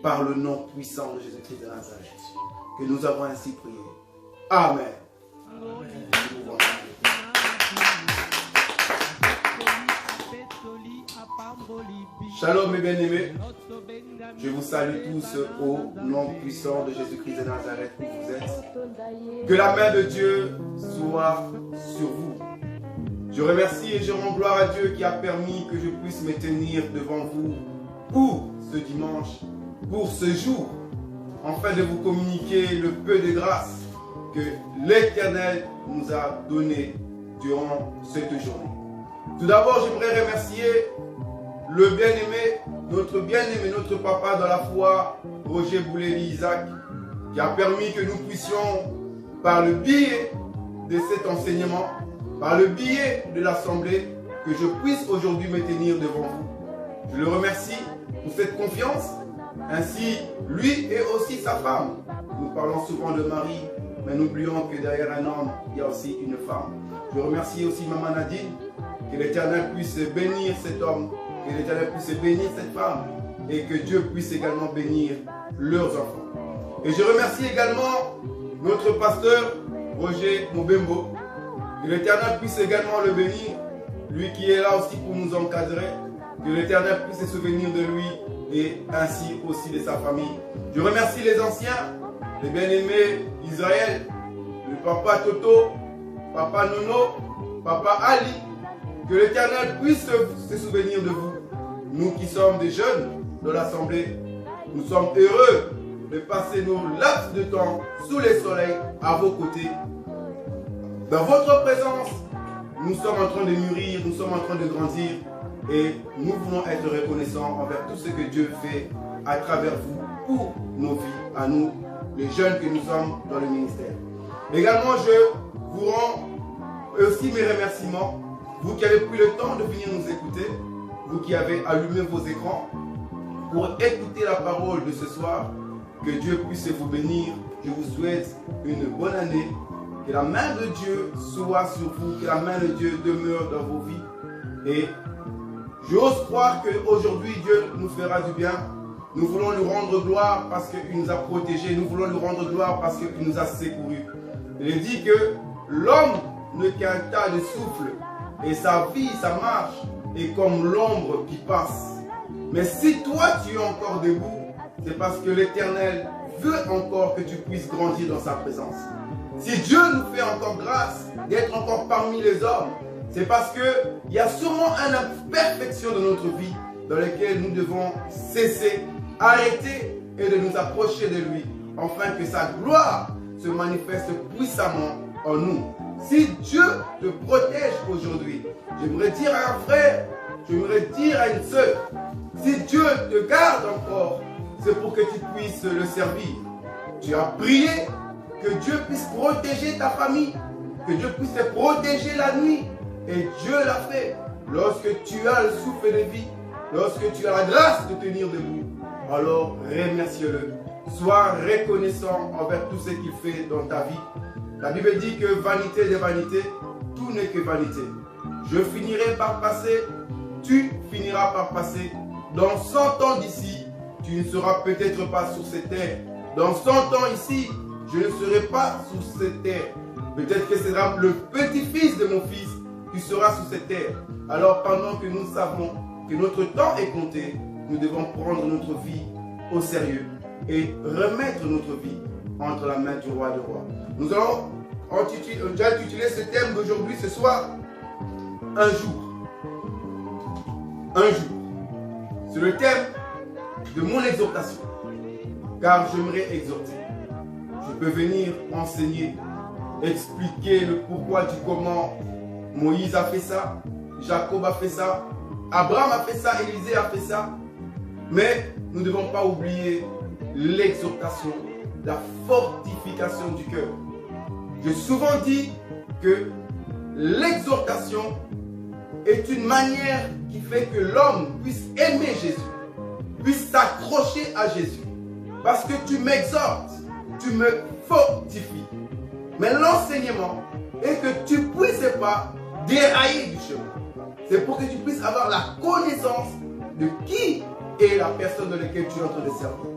par le nom puissant de Jésus-Christ de Nazareth, que nous avons ainsi prié. Amen. Shalom mes bien-aimés, je vous salue tous au nom puissant de Jésus-Christ de Nazareth où vous êtes. Que la main de Dieu soit sur vous. Je remercie et je rends gloire à Dieu qui a permis que je puisse me tenir devant vous pour ce dimanche, pour ce jour, afin de vous communiquer le peu de grâce que l'Éternel nous a donné durant cette journée. Tout d'abord, j'aimerais remercier le bien-aimé, notre papa dans la foi, Roger Boulay-Isaac, qui a permis que nous puissions, par le biais de cet enseignement, par le biais de l'Assemblée, que je puisse aujourd'hui me tenir devant vous. Je le remercie pour cette confiance, ainsi lui et aussi sa femme. Nous parlons souvent de mari, mais n'oublions que derrière un homme, il y a aussi une femme. Je remercie aussi Maman Nadine, que l'Éternel puisse bénir cet homme, que l'Éternel puisse bénir cette femme, et que Dieu puisse également bénir leurs enfants. Et je remercie également notre pasteur Roger Mobembo, que l'Éternel puisse également le bénir, lui qui est là aussi pour nous encadrer, que l'Éternel puisse se souvenir de lui et ainsi aussi de sa famille. Je remercie les anciens, les bien-aimés Israël, le papa Toto, papa Nono, papa Ali, que l'Éternel puisse se souvenir de vous. Nous qui sommes des jeunes de l'Assemblée, nous sommes heureux de passer nos laps de temps sous les soleils à vos côtés. Dans votre présence, nous sommes en train de mûrir, nous sommes en train de grandir et nous voulons être reconnaissants envers tout ce que Dieu fait à travers vous pour nos vies, à nous, les jeunes que nous sommes dans le ministère. Également, je vous rends aussi mes remerciements, vous qui avez pris le temps de venir nous écouter, vous qui avez allumé vos écrans pour écouter la parole de ce soir. Que Dieu puisse vous bénir. Je vous souhaite une bonne année. Que la main de Dieu soit sur vous, que la main de Dieu demeure dans vos vies. Et j'ose croire qu'aujourd'hui Dieu nous fera du bien. Nous voulons lui rendre gloire parce qu'il nous a protégés. Nous voulons lui rendre gloire parce qu'il nous a secourus. Il dit que l'homme n'est qu'un tas de souffle. Et sa vie, sa marche est comme l'ombre qui passe. Mais si toi tu es encore debout, c'est parce que l'Éternel veut encore que tu puisses grandir dans sa présence. Si Dieu nous fait encore grâce d'être encore parmi les hommes, c'est parce qu'il y a sûrement une imperfection de notre vie dans laquelle nous devons cesser, arrêter et de nous approcher de lui, afin que sa gloire se manifeste puissamment en nous. Si Dieu te protège aujourd'hui, j'aimerais dire à un frère, j'aimerais dire à une sœur, si Dieu te garde encore, c'est pour que tu puisses le servir. Tu as prié que Dieu puisse protéger ta famille, que Dieu puisse te protéger la nuit. Et Dieu l'a fait. Lorsque tu as le souffle de vie, lorsque tu as la grâce de tenir debout, alors remercie-le. Sois reconnaissant envers tout ce qu'il fait dans ta vie. La Bible dit que vanité des vanités, tout n'est que vanité. Je finirai par passer, tu finiras par passer. Dans 100 ans d'ici, tu ne seras peut-être pas sur cette terre. Dans 100 ans ici, je ne serai pas sur cette terre. Peut-être que ce sera le petit-fils de mon fils qui sera sur cette terre. Alors pendant que nous savons que notre temps est compté, nous devons prendre notre vie au sérieux et remettre notre vie entre la main du roi des rois. Nous allons intituler ce thème d'aujourd'hui, ce soir, un jour. Un jour. C'est le thème de mon exhortation. Car j'aimerais exhorter. Je peux venir enseigner, expliquer le pourquoi du comment. Moïse a fait ça, Jacob a fait ça, Abraham a fait ça, Élisée a fait ça. Mais nous ne devons pas oublier l'exhortation, la fortification du cœur. J'ai souvent dit que l'exhortation est une manière qui fait que l'homme puisse aimer Jésus, puisse s'accrocher à Jésus. Parce que tu m'exhortes, tu me fortifies. Mais l'enseignement est que tu ne puisses pas dérailler du chemin. C'est pour que tu puisses avoir la connaissance de qui est la personne dans laquelle tu es en train de servir.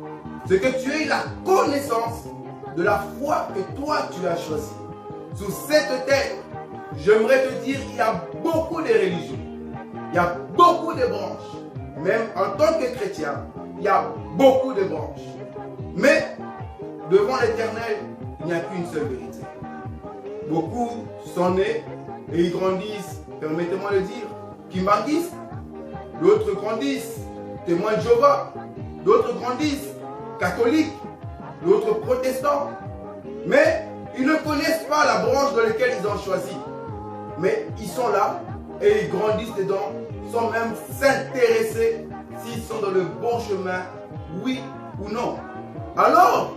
C'est que tu aies la connaissance de la foi que toi tu as choisie. Sous cette terre, j'aimerais te dire, il y a beaucoup de religions. Il y a beaucoup de branches. Même en tant que chrétien, il y a beaucoup de branches. Mais devant l'Éternel, il n'y a qu'une seule vérité. Beaucoup sont nés et ils grandissent, permettez-moi de dire, kimbanguistes. D'autres grandissent, témoins de Jéhovah. D'autres grandissent, catholiques. D'autres protestants. Mais ils ne connaissent pas la branche dans laquelle ils ont choisi. Mais ils sont là et ils grandissent dedans, sans même s'intéresser s'ils sont dans le bon chemin, oui ou non. Alors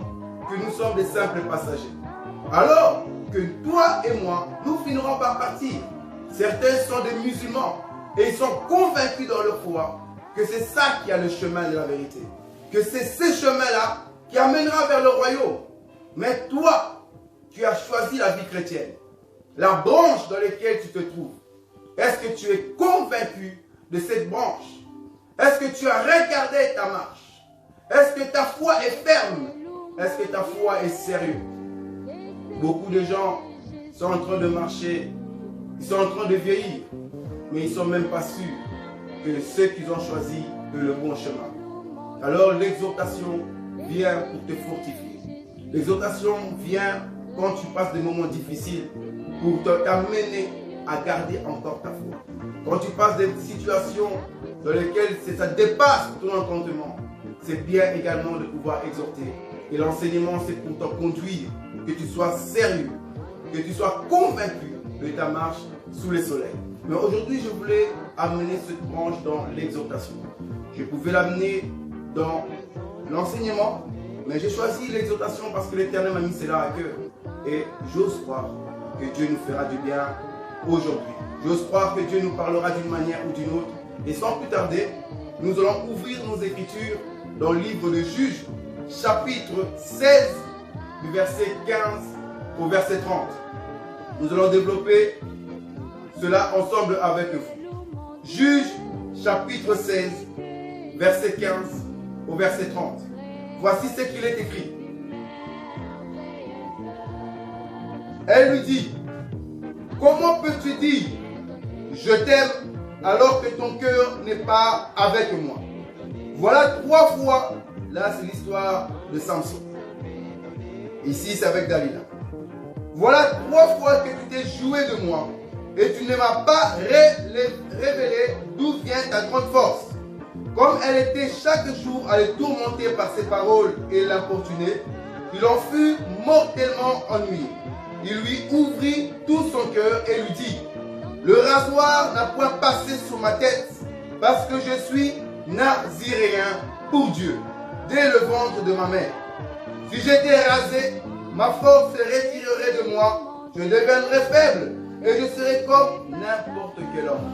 que nous sommes des simples passagers. Alors que toi et moi, nous finirons par partir. Certains sont des musulmans et ils sont convaincus dans leur foi que c'est ça qui a le chemin de la vérité. Que c'est ce chemin-là qui amènera vers le royaume. Mais toi, tu as choisi la vie chrétienne. La branche dans laquelle tu te trouves. Est-ce que tu es convaincu de cette branche? Est-ce que tu as regardé ta marche? Est-ce que ta foi est ferme? Est-ce que ta foi est sérieuse? Beaucoup de gens sont en train de marcher, ils sont en train de vieillir, mais ils ne sont même pas sûrs que ceux qu'ils ont choisi est le bon chemin. Alors l'exhortation vient pour te fortifier. L'exhortation vient quand tu passes des moments difficiles pour t'amener à garder encore ta foi. Quand tu passes des situations dans lesquelles ça dépasse ton entendement, c'est bien également de pouvoir exhorter. Et l'enseignement, c'est pour te conduire, que tu sois sérieux, que tu sois convaincu de ta marche sous le soleil. Mais aujourd'hui, je voulais amener cette branche dans l'exhortation. Je pouvais l'amener dans l'enseignement, mais j'ai choisi l'exhortation parce que l'Éternel m'a mis cela à cœur. Et j'ose croire que Dieu nous fera du bien aujourd'hui. J'ose croire que Dieu nous parlera d'une manière ou d'une autre. Et sans plus tarder, nous allons ouvrir nos écritures dans le livre de Juges, chapitre 16, du verset 15 au verset 30. Nous allons développer cela ensemble avec vous. Juges, chapitre 16, verset 15 au verset 30. Voici ce qu'il est écrit. Elle lui dit, comment peux-tu dire, je t'aime, alors que ton cœur n'est pas avec moi? Voilà 3 fois, là c'est l'histoire de Samson. Ici c'est avec Dalila. Voilà 3 fois que tu t'es joué de moi et tu ne m'as pas révélé d'où vient ta grande force. Comme elle était chaque jour à le tourmenter par ses paroles et l'importuner, il en fut mortellement ennuyé. Il lui ouvrit tout son cœur et lui dit, le rasoir n'a point passé sur ma tête, parce que je suis naziréen pour Dieu, dès le ventre de ma mère. Si j'étais rasé, ma force se retirerait de moi, je deviendrais faible, et je serais comme n'importe quel homme.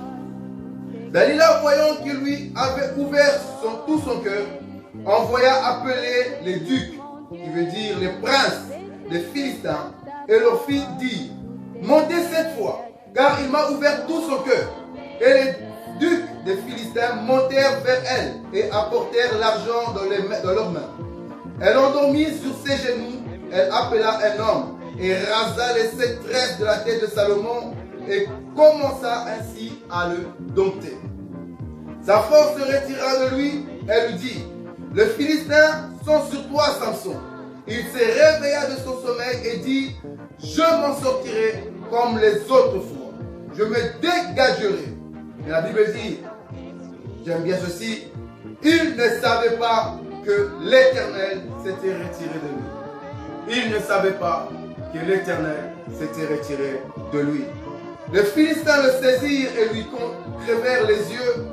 Dalila, voyant qu'il lui avait ouvert tout son cœur, envoya appeler les ducs, qui veut dire les princes des Philistins, et leur fit dire, montez cette fois, car il m'a ouvert tout son cœur. Et les ducs des Philistins montèrent vers elle et apportèrent l'argent dans leurs mains. Elle endormit sur ses genoux, elle appela un homme et rasa les 7 tresses de la tête de Salomon et commença ainsi à le dompter. Sa force se retira de lui, elle lui dit, les Philistins sont sur toi, Samson. Il se réveilla de son sommeil et dit, je m'en sortirai comme les autres fois. Je me dégagerai. Et la Bible dit, j'aime bien ceci, il ne savait pas que l'Éternel s'était retiré de lui. Il ne savait pas que l'Éternel s'était retiré de lui. Les Philistins le saisirent et lui crevèrent les yeux.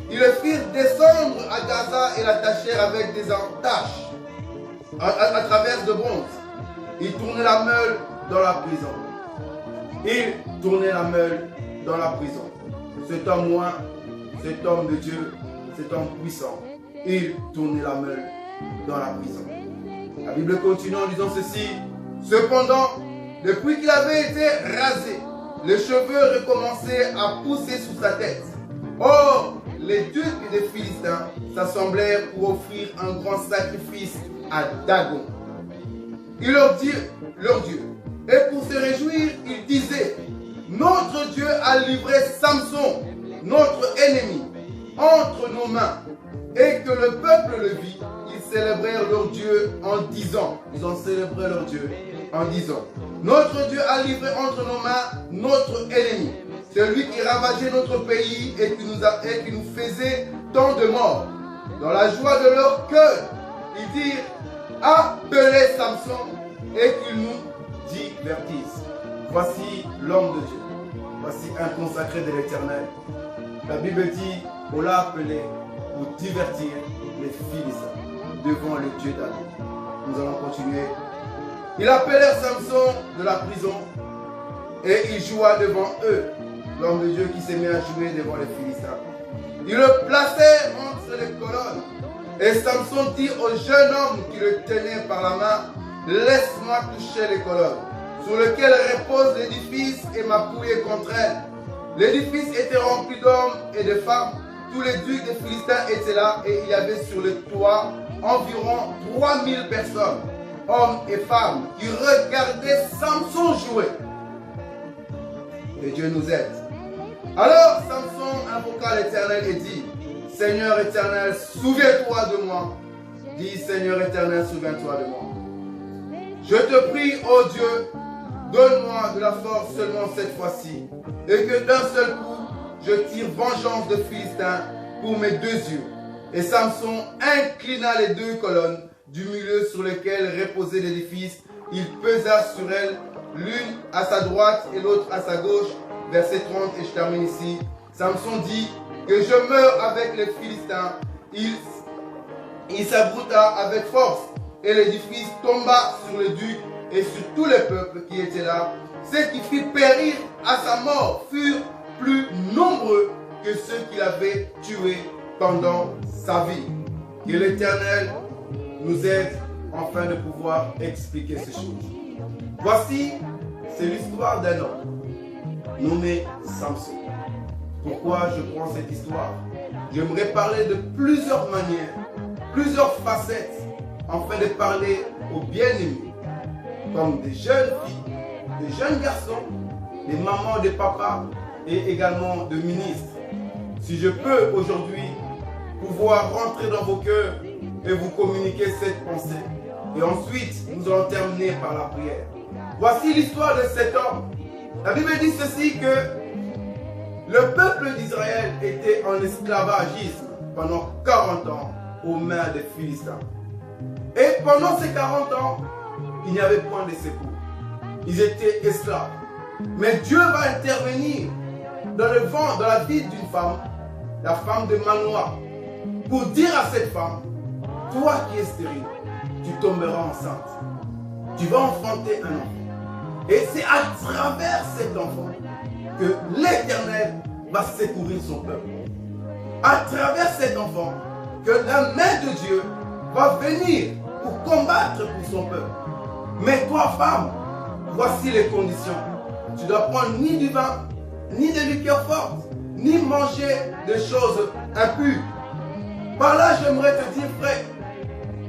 Ils le firent descendre à Gaza et l'attachèrent avec des entaches à travers de bronze. Ils tournaient la meule dans la prison. Il tournait la meule dans la prison. Cet homme loin, cet homme de Dieu, cet homme puissant, il tournait la meule dans la prison. La Bible continue en disant ceci. Cependant, depuis qu'il avait été rasé, les cheveux recommençaient à pousser sous sa tête. Or, les ducs des Philistins s'assemblèrent pour offrir un grand sacrifice à Dagon. Il leur dit, leur Dieu. Et pour se réjouir, il disait, notre Dieu a livré Samson, notre ennemi, entre nos mains. Et que le peuple le vit, ils célébrèrent leur Dieu en disant, ils ont célébré leur Dieu en disant, notre Dieu a livré entre nos mains notre ennemi, celui qui ravageait notre pays et qui nous faisait tant de morts. Dans la joie de leur cœur, ils dirent, appelez Samson et qu'il nous divertisse. Voici l'homme de Dieu, voici un consacré de l'Éternel. La Bible dit, on l'a appelé pour divertir les Philistins devant le Dieu David. Nous allons continuer. Il appelèrent Samson de la prison et il joua devant eux. L'homme de Dieu qui s'est mis à jouer devant les Philistins. Il le plaçait entre les colonnes. Et Samson dit au jeune homme qui le tenait par la main, laisse-moi toucher les colonnes, sur lesquelles repose l'édifice et m'appuyer contre elles. L'édifice était rempli d'hommes et de femmes. Tous les ducs des Philistins étaient là et il y avait sur le toit environ 3000 personnes, hommes et femmes, qui regardaient Samson jouer. Et Dieu nous aide. Alors Samson invoqua l'Éternel et dit, Seigneur éternel, souviens-toi de moi. Dis, Seigneur éternel, souviens-toi de moi. Je te prie, ô Dieu, donne-moi de la force seulement cette fois-ci, et que d'un seul coup, je tire vengeance de Philistins pour mes deux yeux. Et Samson inclina les deux colonnes du milieu sur lesquelles reposait l'édifice. Il pesa sur elles, l'une à sa droite et l'autre à sa gauche. Verset 30, et je termine ici. Samson dit que je meurs avec les Philistins. Il s'abruta avec force, et l'édifice tomba sur le duc et sur tous les peuples qui étaient là. Ceux qui firent périr à sa mort furent plus nombreux que ceux qu'il avait tués pendant sa vie. Que l'Éternel nous aide afin de pouvoir expliquer ces choses. Voici, c'est l'histoire d'un homme nommé Samson. Pourquoi je prends cette histoire? J'aimerais parler de plusieurs manières, plusieurs facettes, afin de parler aux bien-aimés, comme des jeunes filles, des jeunes garçons, des mamans, des papas, et également de ministres. Si je peux aujourd'hui pouvoir rentrer dans vos cœurs et vous communiquer cette pensée. Et ensuite, nous allons terminer par la prière. Voici l'histoire de cet homme. La Bible dit ceci, que le peuple d'Israël était en esclavagisme pendant 40 ans aux mains des Philistins. Et pendant ces 40 ans, il n'y avait point de secours. Ils étaient esclaves. Mais Dieu va intervenir dans le ventre, dans la vie d'une femme, la femme de Manoah, pour dire à cette femme, toi qui es stérile, tu tomberas enceinte. Tu vas enfanter un enfant. Et c'est à travers cet enfant que l'Éternel va secourir son peuple. À travers cet enfant que la main de Dieu va venir pour combattre pour son peuple. Mais toi, femme, voici les conditions. Tu dois prendre ni du vin, ni de liqueur forte, ni manger de choses impures. Par là, j'aimerais te dire, frère,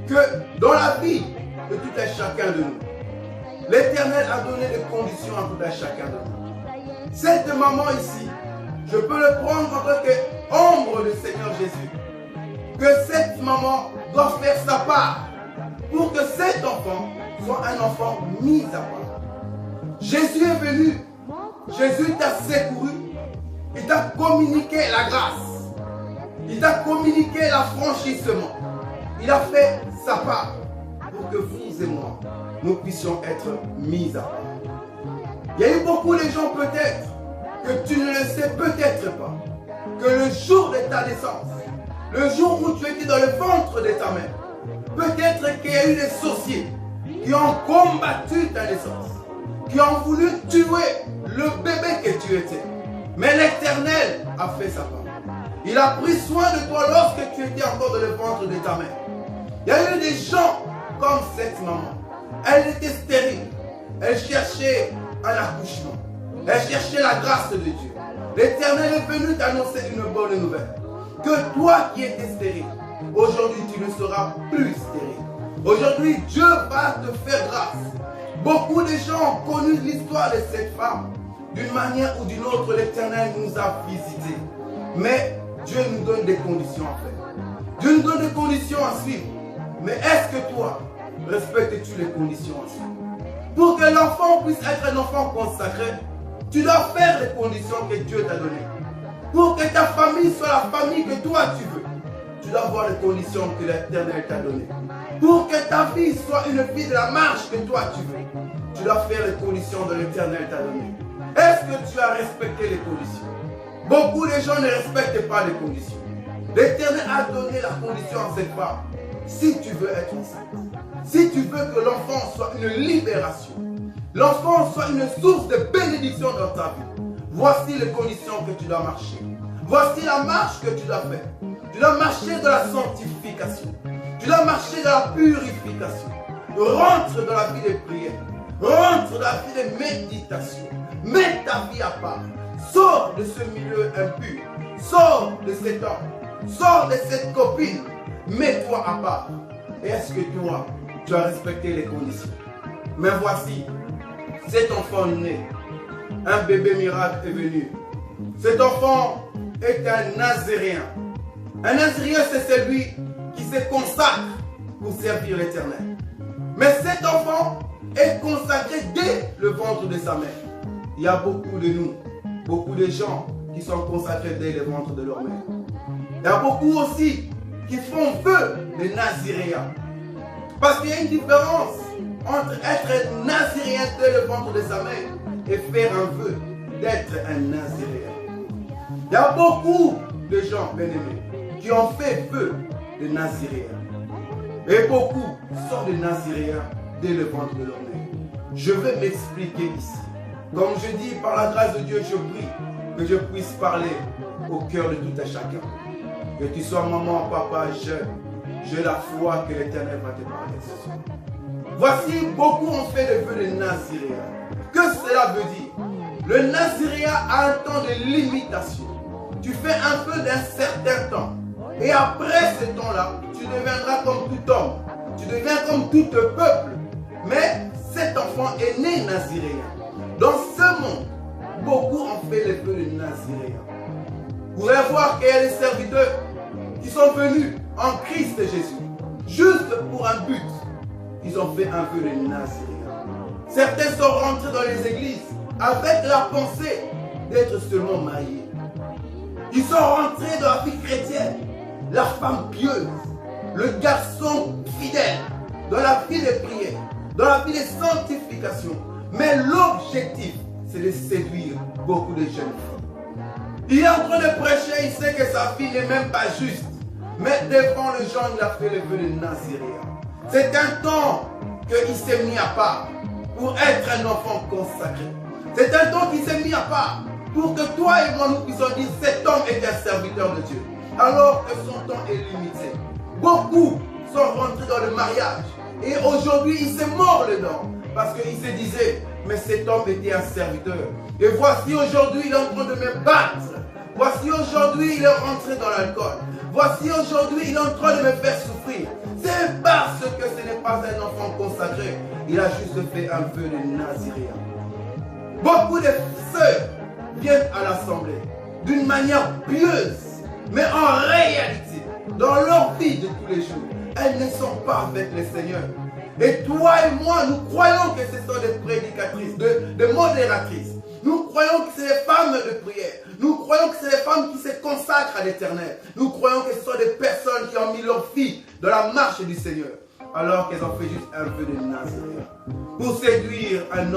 que dans la vie de tout un chacun de nous, l'Éternel a donné des conditions à tout un chacun de nous. Cette maman ici, je peux le prendre en tant qu'ombre du Seigneur Jésus. Que cette maman doit faire sa part pour que cet enfant soit un enfant mis à part. Jésus est venu, Jésus t'a secouru, il t'a communiqué la grâce, il t'a communiqué l'affranchissement, il a fait sa part pour que vous et moi, nous puissions être mis à part. Il y a eu beaucoup de gens peut-être que tu ne le sais peut-être pas, que le jour de ta naissance, le jour où tu étais dans le ventre de ta mère, peut-être qu'il y a eu des sorciers qui ont combattu ta naissance, qui ont voulu tuer le bébé que tu étais. Mais l'Éternel a fait sa part. Il a pris soin de toi lorsque tu étais encore dans le ventre de ta mère. Il y a eu des gens comme cette maman. Elle était stérile. Elle cherchait un accouchement. Elle cherchait la grâce de Dieu. L'Éternel est venu t'annoncer une bonne nouvelle. Que toi qui étais stérile, aujourd'hui tu ne seras plus stérile. Aujourd'hui, Dieu va te faire grâce. Beaucoup de gens ont connu l'histoire de cette femme. D'une manière ou d'une autre, l'Éternel nous a visités. Mais Dieu nous donne des conditions à faire. Dieu nous donne des conditions à suivre. Mais est-ce que toi, respectes-tu les conditions à suivre? Pour que l'enfant puisse être un enfant consacré, tu dois faire les conditions que Dieu t'a données. Pour que ta famille soit la famille que toi tu veux, tu dois avoir les conditions que l'Éternel t'a données. Pour que ta vie soit une vie de la marche que toi tu veux, tu dois faire les conditions que l'Éternel t'a données. Est-ce que tu as respecté les conditions? Beaucoup de gens ne respectent pas les conditions. L'Éternel a donné la condition à cette femme. Si tu veux être enceinte, si tu veux que l'enfant soit une libération, l'enfant soit une source de bénédiction dans ta vie, voici les conditions que tu dois marcher. Voici la marche que tu dois faire. Tu dois marcher dans la sanctification. Tu dois marcher dans la purification. Rentre dans la vie de prière. Rentre dans la vie de méditation. Mets ta vie à part. Sors de ce milieu impur. Sors de cet homme. Sors de cette copine. Mets-toi à part. Et est-ce que toi, tu as respecté les conditions? Mais voici, cet enfant né. Un bébé miracle est venu. Cet enfant est un Nazaréen. Un Nazaréen, c'est celui qui se consacre pour servir l'Éternel. Mais cet enfant est consacré dès le ventre de sa mère. Il y a beaucoup de nous, beaucoup de gens qui sont consacrés dès le ventre de leur mère. Il y a beaucoup aussi qui font vœu de Nazaréen. Parce qu'il y a une différence entre être Nazaréen dès le ventre de sa mère et faire un vœu d'être un Nazaréen. Il y a beaucoup de gens, bien-aimés, qui ont fait vœu de Nazaréen. Et beaucoup sont des Nazaréens dès le ventre de leur mère. Je vais m'expliquer ici. Comme je dis, par la grâce de Dieu, je prie que je puisse parler au cœur de tout un chacun. Que tu sois maman, papa, jeune, j'ai la foi que l'Éternel va te parler ce soir. Voici, beaucoup ont fait le vœu de Nazaréen. Que cela veut dire? Le Nazaréen a un temps de limitation. Tu fais un vœu d'un certain temps. Et après ce temps-là, tu deviendras comme tout homme. Tu deviens comme tout peuple. Mais cet enfant est né Nazaréen. Dans ce monde, beaucoup ont fait le vœu de Nazaréen. Vous allez voir qu'il y a des serviteurs qui sont venus en Christ Jésus, juste pour un but. Ils ont fait un vœu de Nazaréen. Certains sont rentrés dans les églises avec la pensée d'être seulement mariés. Ils sont rentrés dans la vie chrétienne, la femme pieuse, le garçon fidèle, dans la vie de prière, dans la vie de sanctification. Mais l'objectif, c'est de séduire beaucoup de jeunes filles. Il est en train de prêcher, il sait que sa fille n'est même pas juste. Mais devant les gens, il a fait le vœu de Nazaréen. C'est un temps qu'il s'est mis à part pour être un enfant consacré. C'est un temps qu'il s'est mis à part pour que toi et moi nous puissions dire cet homme est un serviteur de Dieu. Alors que son temps est limité. Beaucoup sont rentrés dans le mariage et aujourd'hui il s'est mort dedans parce qu'il se disait mais cet homme était un serviteur. Et voici aujourd'hui il est en train de me battre. Voici aujourd'hui il est rentré dans l'alcool. Voici aujourd'hui il est en train de me faire souffrir. C'est parce que ce n'est pas un enfant consacré. Il a juste fait un vœu de Nazaréen. Beaucoup de sœurs viennent à l'assemblée d'une manière pieuse. Mais en réalité, dans leur vie de tous les jours, elles ne sont pas avec le Seigneur. Et toi et moi, nous croyons que ce sont des prédicatrices, des modératrices. Nous croyons que c'est des femmes de prière. Nous croyons que c'est des femmes qui se consacrent à l'Éternel. Nous croyons que ce sont des personnes qui ont mis leur vie dans la marche du Seigneur. Alors qu'elles ont fait juste un peu de Nazaréen. Pour séduire un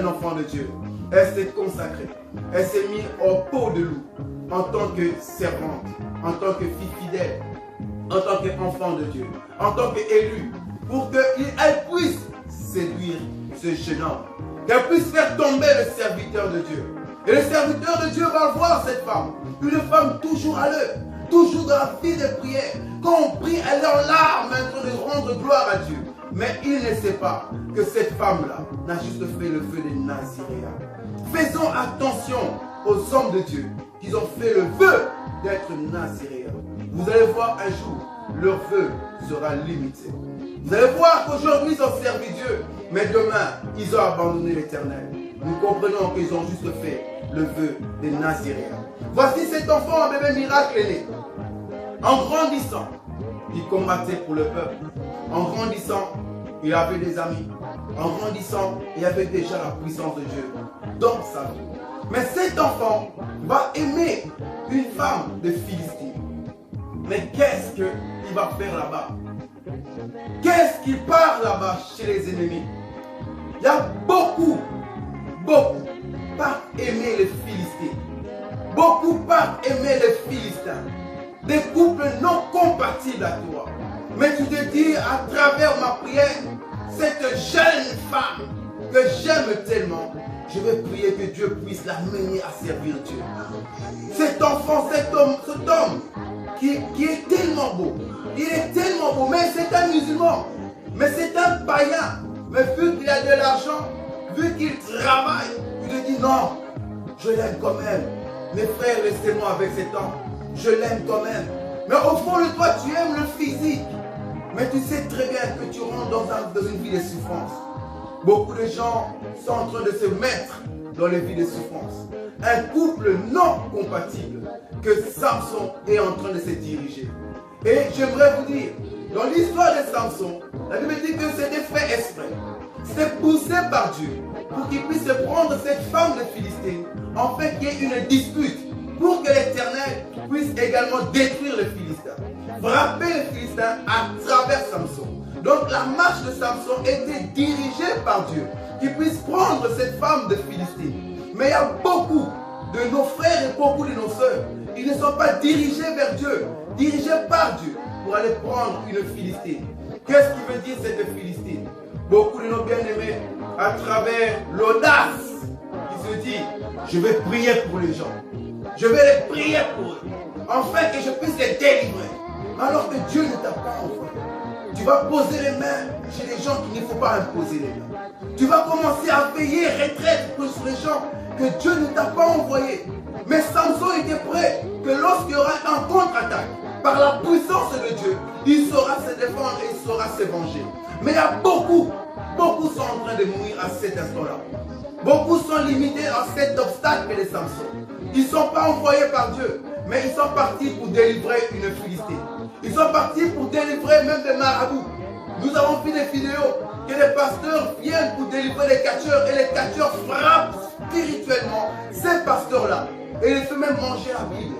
enfant de Dieu. Elle s'est consacrée. Elle s'est mise au pot de loup. En tant que servante. En tant que fille fidèle. En tant qu'enfant de Dieu. En tant qu'élue. Pour qu'elle puisse séduire ce jeune homme. Qu'elle puisse faire tomber le serviteur de Dieu. Et le serviteur de Dieu va voir cette femme. Une femme toujours à l'heure. Toujours dans la vie de prière. Quand on prie, elle est en larmes en train de rendre gloire à Dieu. Mais il ne sait pas que cette femme-là n'a juste fait le vœu de Nazaréen. Faisons attention aux hommes de Dieu qui ont fait le vœu d'être Nazaréens. Vous allez voir un jour, leur vœu sera limité. Vous allez voir qu'aujourd'hui, ils ont servi Dieu. Mais demain, ils ont abandonné l'Éternel. Nous comprenons qu'ils ont juste fait le vœu des Naziréens. Voici cet enfant, un bébé miracle est né. En grandissant, il combattait pour le peuple. En grandissant, il avait des amis. En grandissant, il avait déjà la puissance de Dieu dans sa vie. Mais cet enfant va aimer une femme de Philistine. Mais qu'est-ce qu'il va faire là-bas? Qu'est-ce qui part là-bas chez les ennemis? Il y a beaucoup par aimer les Philistins. Beaucoup par aimer les Philistins. Des couples non compatibles à toi. Mais tu te dis à travers ma prière, cette jeune femme que j'aime tellement, je vais prier que Dieu puisse la mener à servir Dieu. Cet enfant, cet homme qui est tellement beau. Il est tellement beau, mais c'est un musulman. Mais c'est un païen. Mais vu qu'il a de l'argent, vu qu'il travaille, il te dit non, je l'aime quand même. Mes frères, laissez-moi avec cet homme. Je l'aime quand même. Mais au fond de toi, tu aimes le physique. Mais tu sais très bien que tu rentres dans une vie de souffrance. Beaucoup de gens sont en train de se mettre dans les vies de souffrance. Un couple non compatible que Samson est en train de se diriger. Et j'aimerais vous dire, dans l'histoire de Samson, la Bible dit que c'était fait exprès. C'était poussé par Dieu pour qu'il puisse prendre cette femme de Philistine, en fait qu'il y ait une dispute, pour que l'Éternel puisse également détruire les Philistins, frapper les Philistins à travers Samson. Donc la marche de Samson était dirigée par Dieu, qu'il puisse prendre cette femme de Philistine. Mais il y a beaucoup de nos frères et beaucoup de nos sœurs, ils ne sont pas dirigés vers Dieu, dirigés par Dieu, pour aller prendre une Philistine. Qu'est-ce qui veut dire cette Philistine? Beaucoup de nos bien-aimés, à travers l'audace, qui se dit, je vais prier pour les gens. Je vais les prier pour eux, afin que je puisse les délivrer. Alors que Dieu ne t'a pas envoyé. Tu vas poser les mains chez les gens qu'il ne faut pas imposer les mains. Tu vas commencer à veiller, retraite sur les gens que Dieu ne t'a pas envoyé. Mais Samson était prêt que lorsqu'il y aura un contre-attaque, par la puissance de Dieu, il saura se défendre et il saura se venger. Mais il y a beaucoup sont en train de mourir à cet instant-là. Beaucoup sont limités à cet obstacle de Samson. Ils ne sont pas envoyés par Dieu, mais ils sont partis pour délivrer une Philistine. Ils sont partis pour délivrer même des marabouts. Nous avons vu des vidéos que les pasteurs viennent pour délivrer les catcheurs et les catcheurs frappent spirituellement ces pasteurs-là. Et les font même manger la Bible.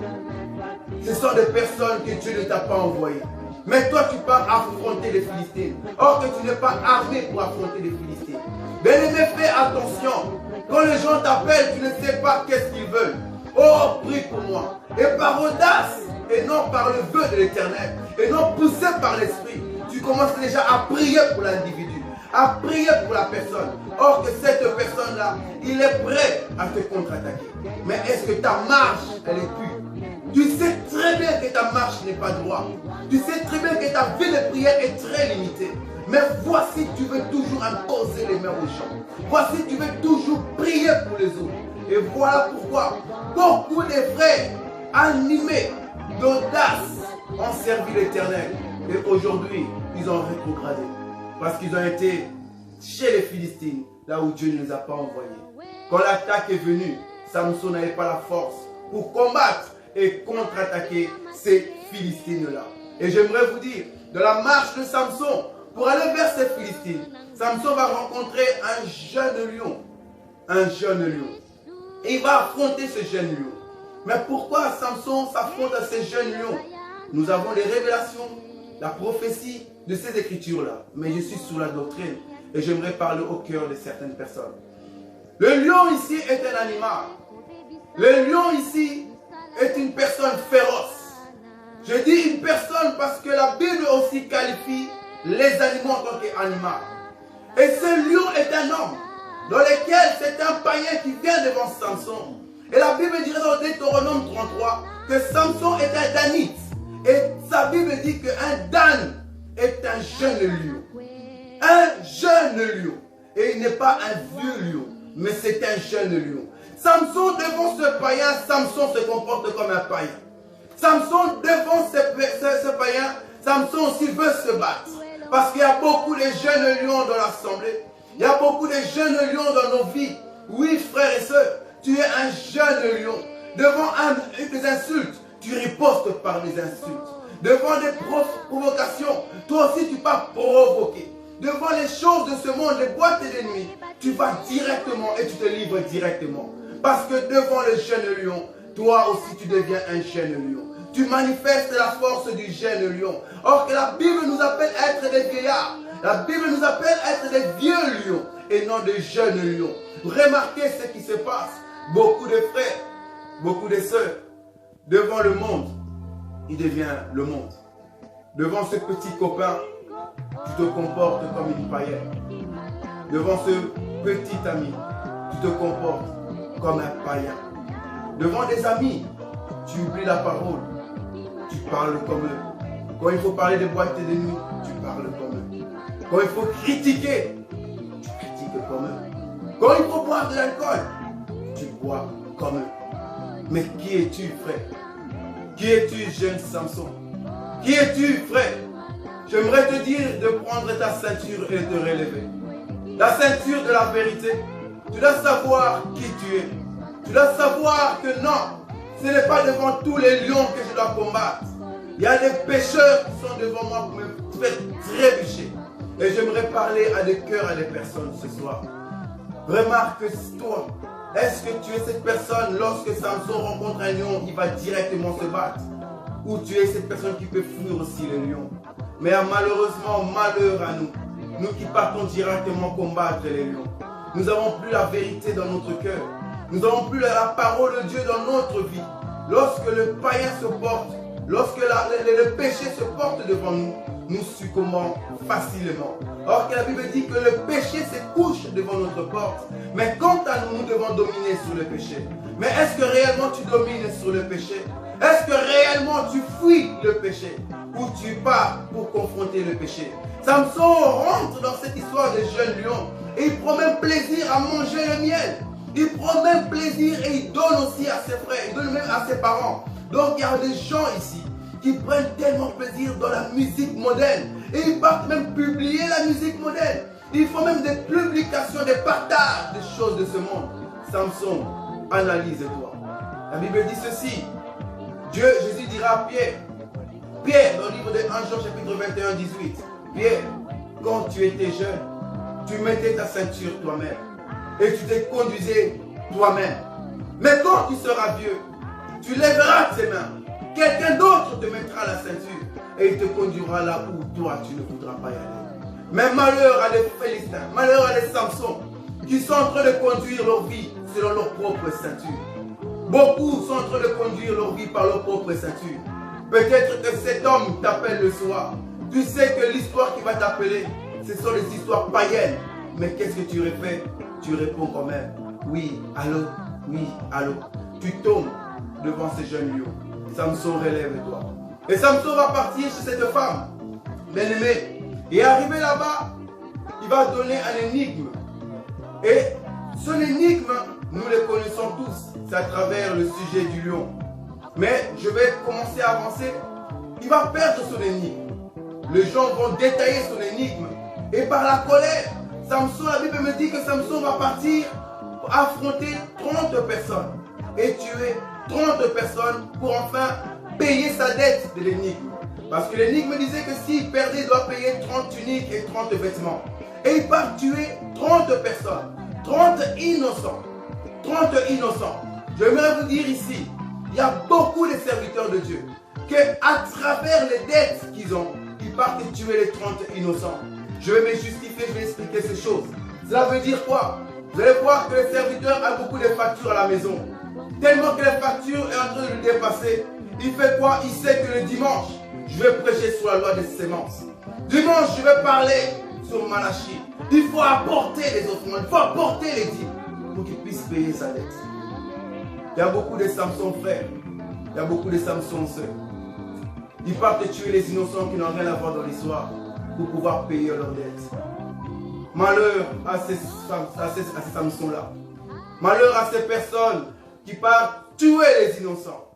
Ce sont des personnes que Dieu ne t'a pas envoyées. Mais toi, tu pars affronter les Philistines. Or que tu n'es pas armé pour affronter les Philistines. Bien-aimé, fais attention. Quand les gens t'appellent, tu ne sais pas qu'est-ce qu'ils veulent. Oh, prie pour moi. Et par audace, et non par le vœu de l'Éternel, et non poussé par l'Esprit, tu commences déjà à prier pour l'individu, à prier pour la personne. Or que cette personne-là, il est prêt à te contre-attaquer. Mais est-ce que ta marche, elle est pure? Tu sais très bien que ta marche n'est pas droite. Tu sais très bien que ta vie de prière est très limitée. Mais voici, tu veux toujours imposer les mains aux gens. Voici, tu veux toujours prier pour les autres. Et voilà pourquoi beaucoup de frères animés d'audace ont servi l'Éternel. Et aujourd'hui, ils ont rétrogradé. Parce qu'ils ont été chez les Philistines, là où Dieu ne les a pas envoyés. Quand l'attaque est venue, Samson n'avait pas la force pour combattre et contre-attaquer ces Philistines-là. Et j'aimerais vous dire, de la marche de Samson, pour aller vers ces Philistines, Samson va rencontrer un jeune lion. Un jeune lion. Et il va affronter ce jeune lion. Mais pourquoi Samson s'affronte à ce jeune lion? Nous avons les révélations, la prophétie de ces écritures-là. Mais je suis sous la doctrine et j'aimerais parler au cœur de certaines personnes. Le lion ici est un animal. Le lion ici est une personne féroce. Je dis une personne parce que la Bible aussi qualifie les animaux en tant qu'animal. Et ce lion est un homme dans lequel c'est un païen qui vient devant Samson. Et la Bible dirait dans Deutéronome 33 que Samson est un danite. Et sa Bible dit qu'un Dan est un jeune lion. Un jeune lion. Et il n'est pas un vieux lion, mais c'est un jeune lion. Samson devant ce païen, Samson se comporte comme un païen. Samson devant ce païen, Samson aussi veut se battre. Parce qu'il y a beaucoup de jeunes lions dans l'assemblée. Il y a beaucoup de jeunes lions dans nos vies. Oui, frères et sœurs, tu es un jeune lion. Devant des insultes, tu ripostes par les insultes. Devant des provocations, toi aussi tu vas provoquer. Devant les choses de ce monde, les boîtes de nuit, tu vas directement et tu te livres directement. Parce que devant le jeune lion, toi aussi tu deviens un jeune lion. Tu manifestes la force du jeune lion. Or que la Bible nous appelle à être des vieillards. La Bible nous appelle à être des vieux lions et non des jeunes lions. Remarquez ce qui se passe. Beaucoup de frères, beaucoup de sœurs, devant le monde, il devient le monde. Devant ce petit copain, tu te comportes comme une païenne. Devant ce petit ami, tu te comportes comme un païen. Devant des amis, tu oublies la parole. Tu parles comme eux. Quand il faut parler des boîtes de nuit, tu parles comme eux. Quand il faut critiquer, tu critiques comme eux. Quand il faut boire de l'alcool, tu bois comme eux. Mais qui es-tu, frère? Qui es-tu, jeune Samson? Qui es-tu, frère? J'aimerais te dire de prendre ta ceinture et de te relever. La ceinture de la vérité. Tu dois savoir qui tu es. Tu dois savoir que non, ce n'est pas devant tous les lions que je dois combattre. Il y a des pécheurs qui sont devant moi pour me faire trébucher. Et j'aimerais parler à des cœurs, à des personnes ce soir. Remarque toi, est-ce que tu es cette personne, lorsque Samson rencontre un lion, il va directement se battre? Ou tu es cette personne qui peut fuir aussi le lion? Mais malheureusement, malheur à nous, nous qui partons directement combattre les lions. Nous n'avons plus la vérité dans notre cœur. Nous n'avons plus la parole de Dieu dans notre vie. Lorsque le païen se porte, lorsque le péché se porte devant nous, nous succombons facilement. Or que la Bible dit que le péché se couche devant notre porte. Mais quant à nous, nous devons dominer sur le péché. Mais est-ce que réellement tu domines sur le péché? Est-ce que réellement tu fuis le péché? Ou tu pars pour confronter le péché? Samson rentre dans cette histoire de jeune lion et il prend même plaisir à manger le miel. Il prend même plaisir et il donne aussi à ses frères, il donne même à ses parents. Donc il y a des gens ici qui prennent tellement plaisir dans la musique moderne. Et ils partent même publier la musique moderne. Ils font même des publications, des partages des choses de ce monde. Samson, analyse-toi. La Bible dit ceci. Jésus dira à Pierre, Pierre, dans le livre de 1 Jean chapitre 21, 18. Pierre, quand tu étais jeune, tu mettais ta ceinture toi-même. Et tu te conduisais toi-même. Mais quand tu seras vieux, tu lèveras tes mains. Quelqu'un d'autre te mettra la ceinture et il te conduira là où toi tu ne voudras pas y aller. Mais malheur à les Philistins, malheur à les Samson qui sont en train de conduire leur vie selon leur propre ceinture. Beaucoup sont en train de conduire leur vie par leur propre ceinture. Peut-être que cet homme t'appelle le soir. Tu sais que l'histoire qui va t'appeler, ce sont les histoires païennes. Mais qu'est-ce que tu fais? Tu réponds quand même. Oui, allô, oui, allô. Tu tombes devant ces jeunes lions. Samson, relève-toi. Et Samson va partir chez cette femme, bien-aimée. Et arrivé là-bas, il va donner un énigme. Et son énigme, nous le connaissons tous. C'est à travers le sujet du lion. Mais je vais commencer à avancer. Il va perdre son énigme. Les gens vont détailler son énigme. Et par la colère, Samson, la Bible me dit que Samson va partir pour affronter 30 personnes. Et tuer 30 personnes pour enfin payer sa dette de l'énigme. Parce que l'énigme disait que s'il perdait, il doit payer 30 tuniques et 30 vêtements. Et il part tuer 30 personnes. 30 innocents. 30 innocents. J'aimerais vous dire ici, il y a beaucoup de serviteurs de Dieu qu'à travers les dettes qu'ils ont, ils partent tuer les 30 innocents. Je vais me justifier, je vais expliquer ces choses. Cela veut dire quoi? Vous allez voir que le serviteur a beaucoup de factures à la maison. Tellement que la facture est en train de le dépasser. Il fait quoi? Il sait que le dimanche, je vais prêcher sur la loi des semences. Dimanche, je vais parler sur Malachie. Il faut apporter les offrandes, il faut apporter les dîmes pour qu'il puisse payer sa dette. Il y a beaucoup de Samson frères. Il y a beaucoup de Samson sœurs. Ils partent tuer les innocents qui n'ont rien à voir dans l'histoire pour pouvoir payer leurs dettes. Malheur à ces Samsons-là. Malheur à ces personnes qui partent tuer les innocents,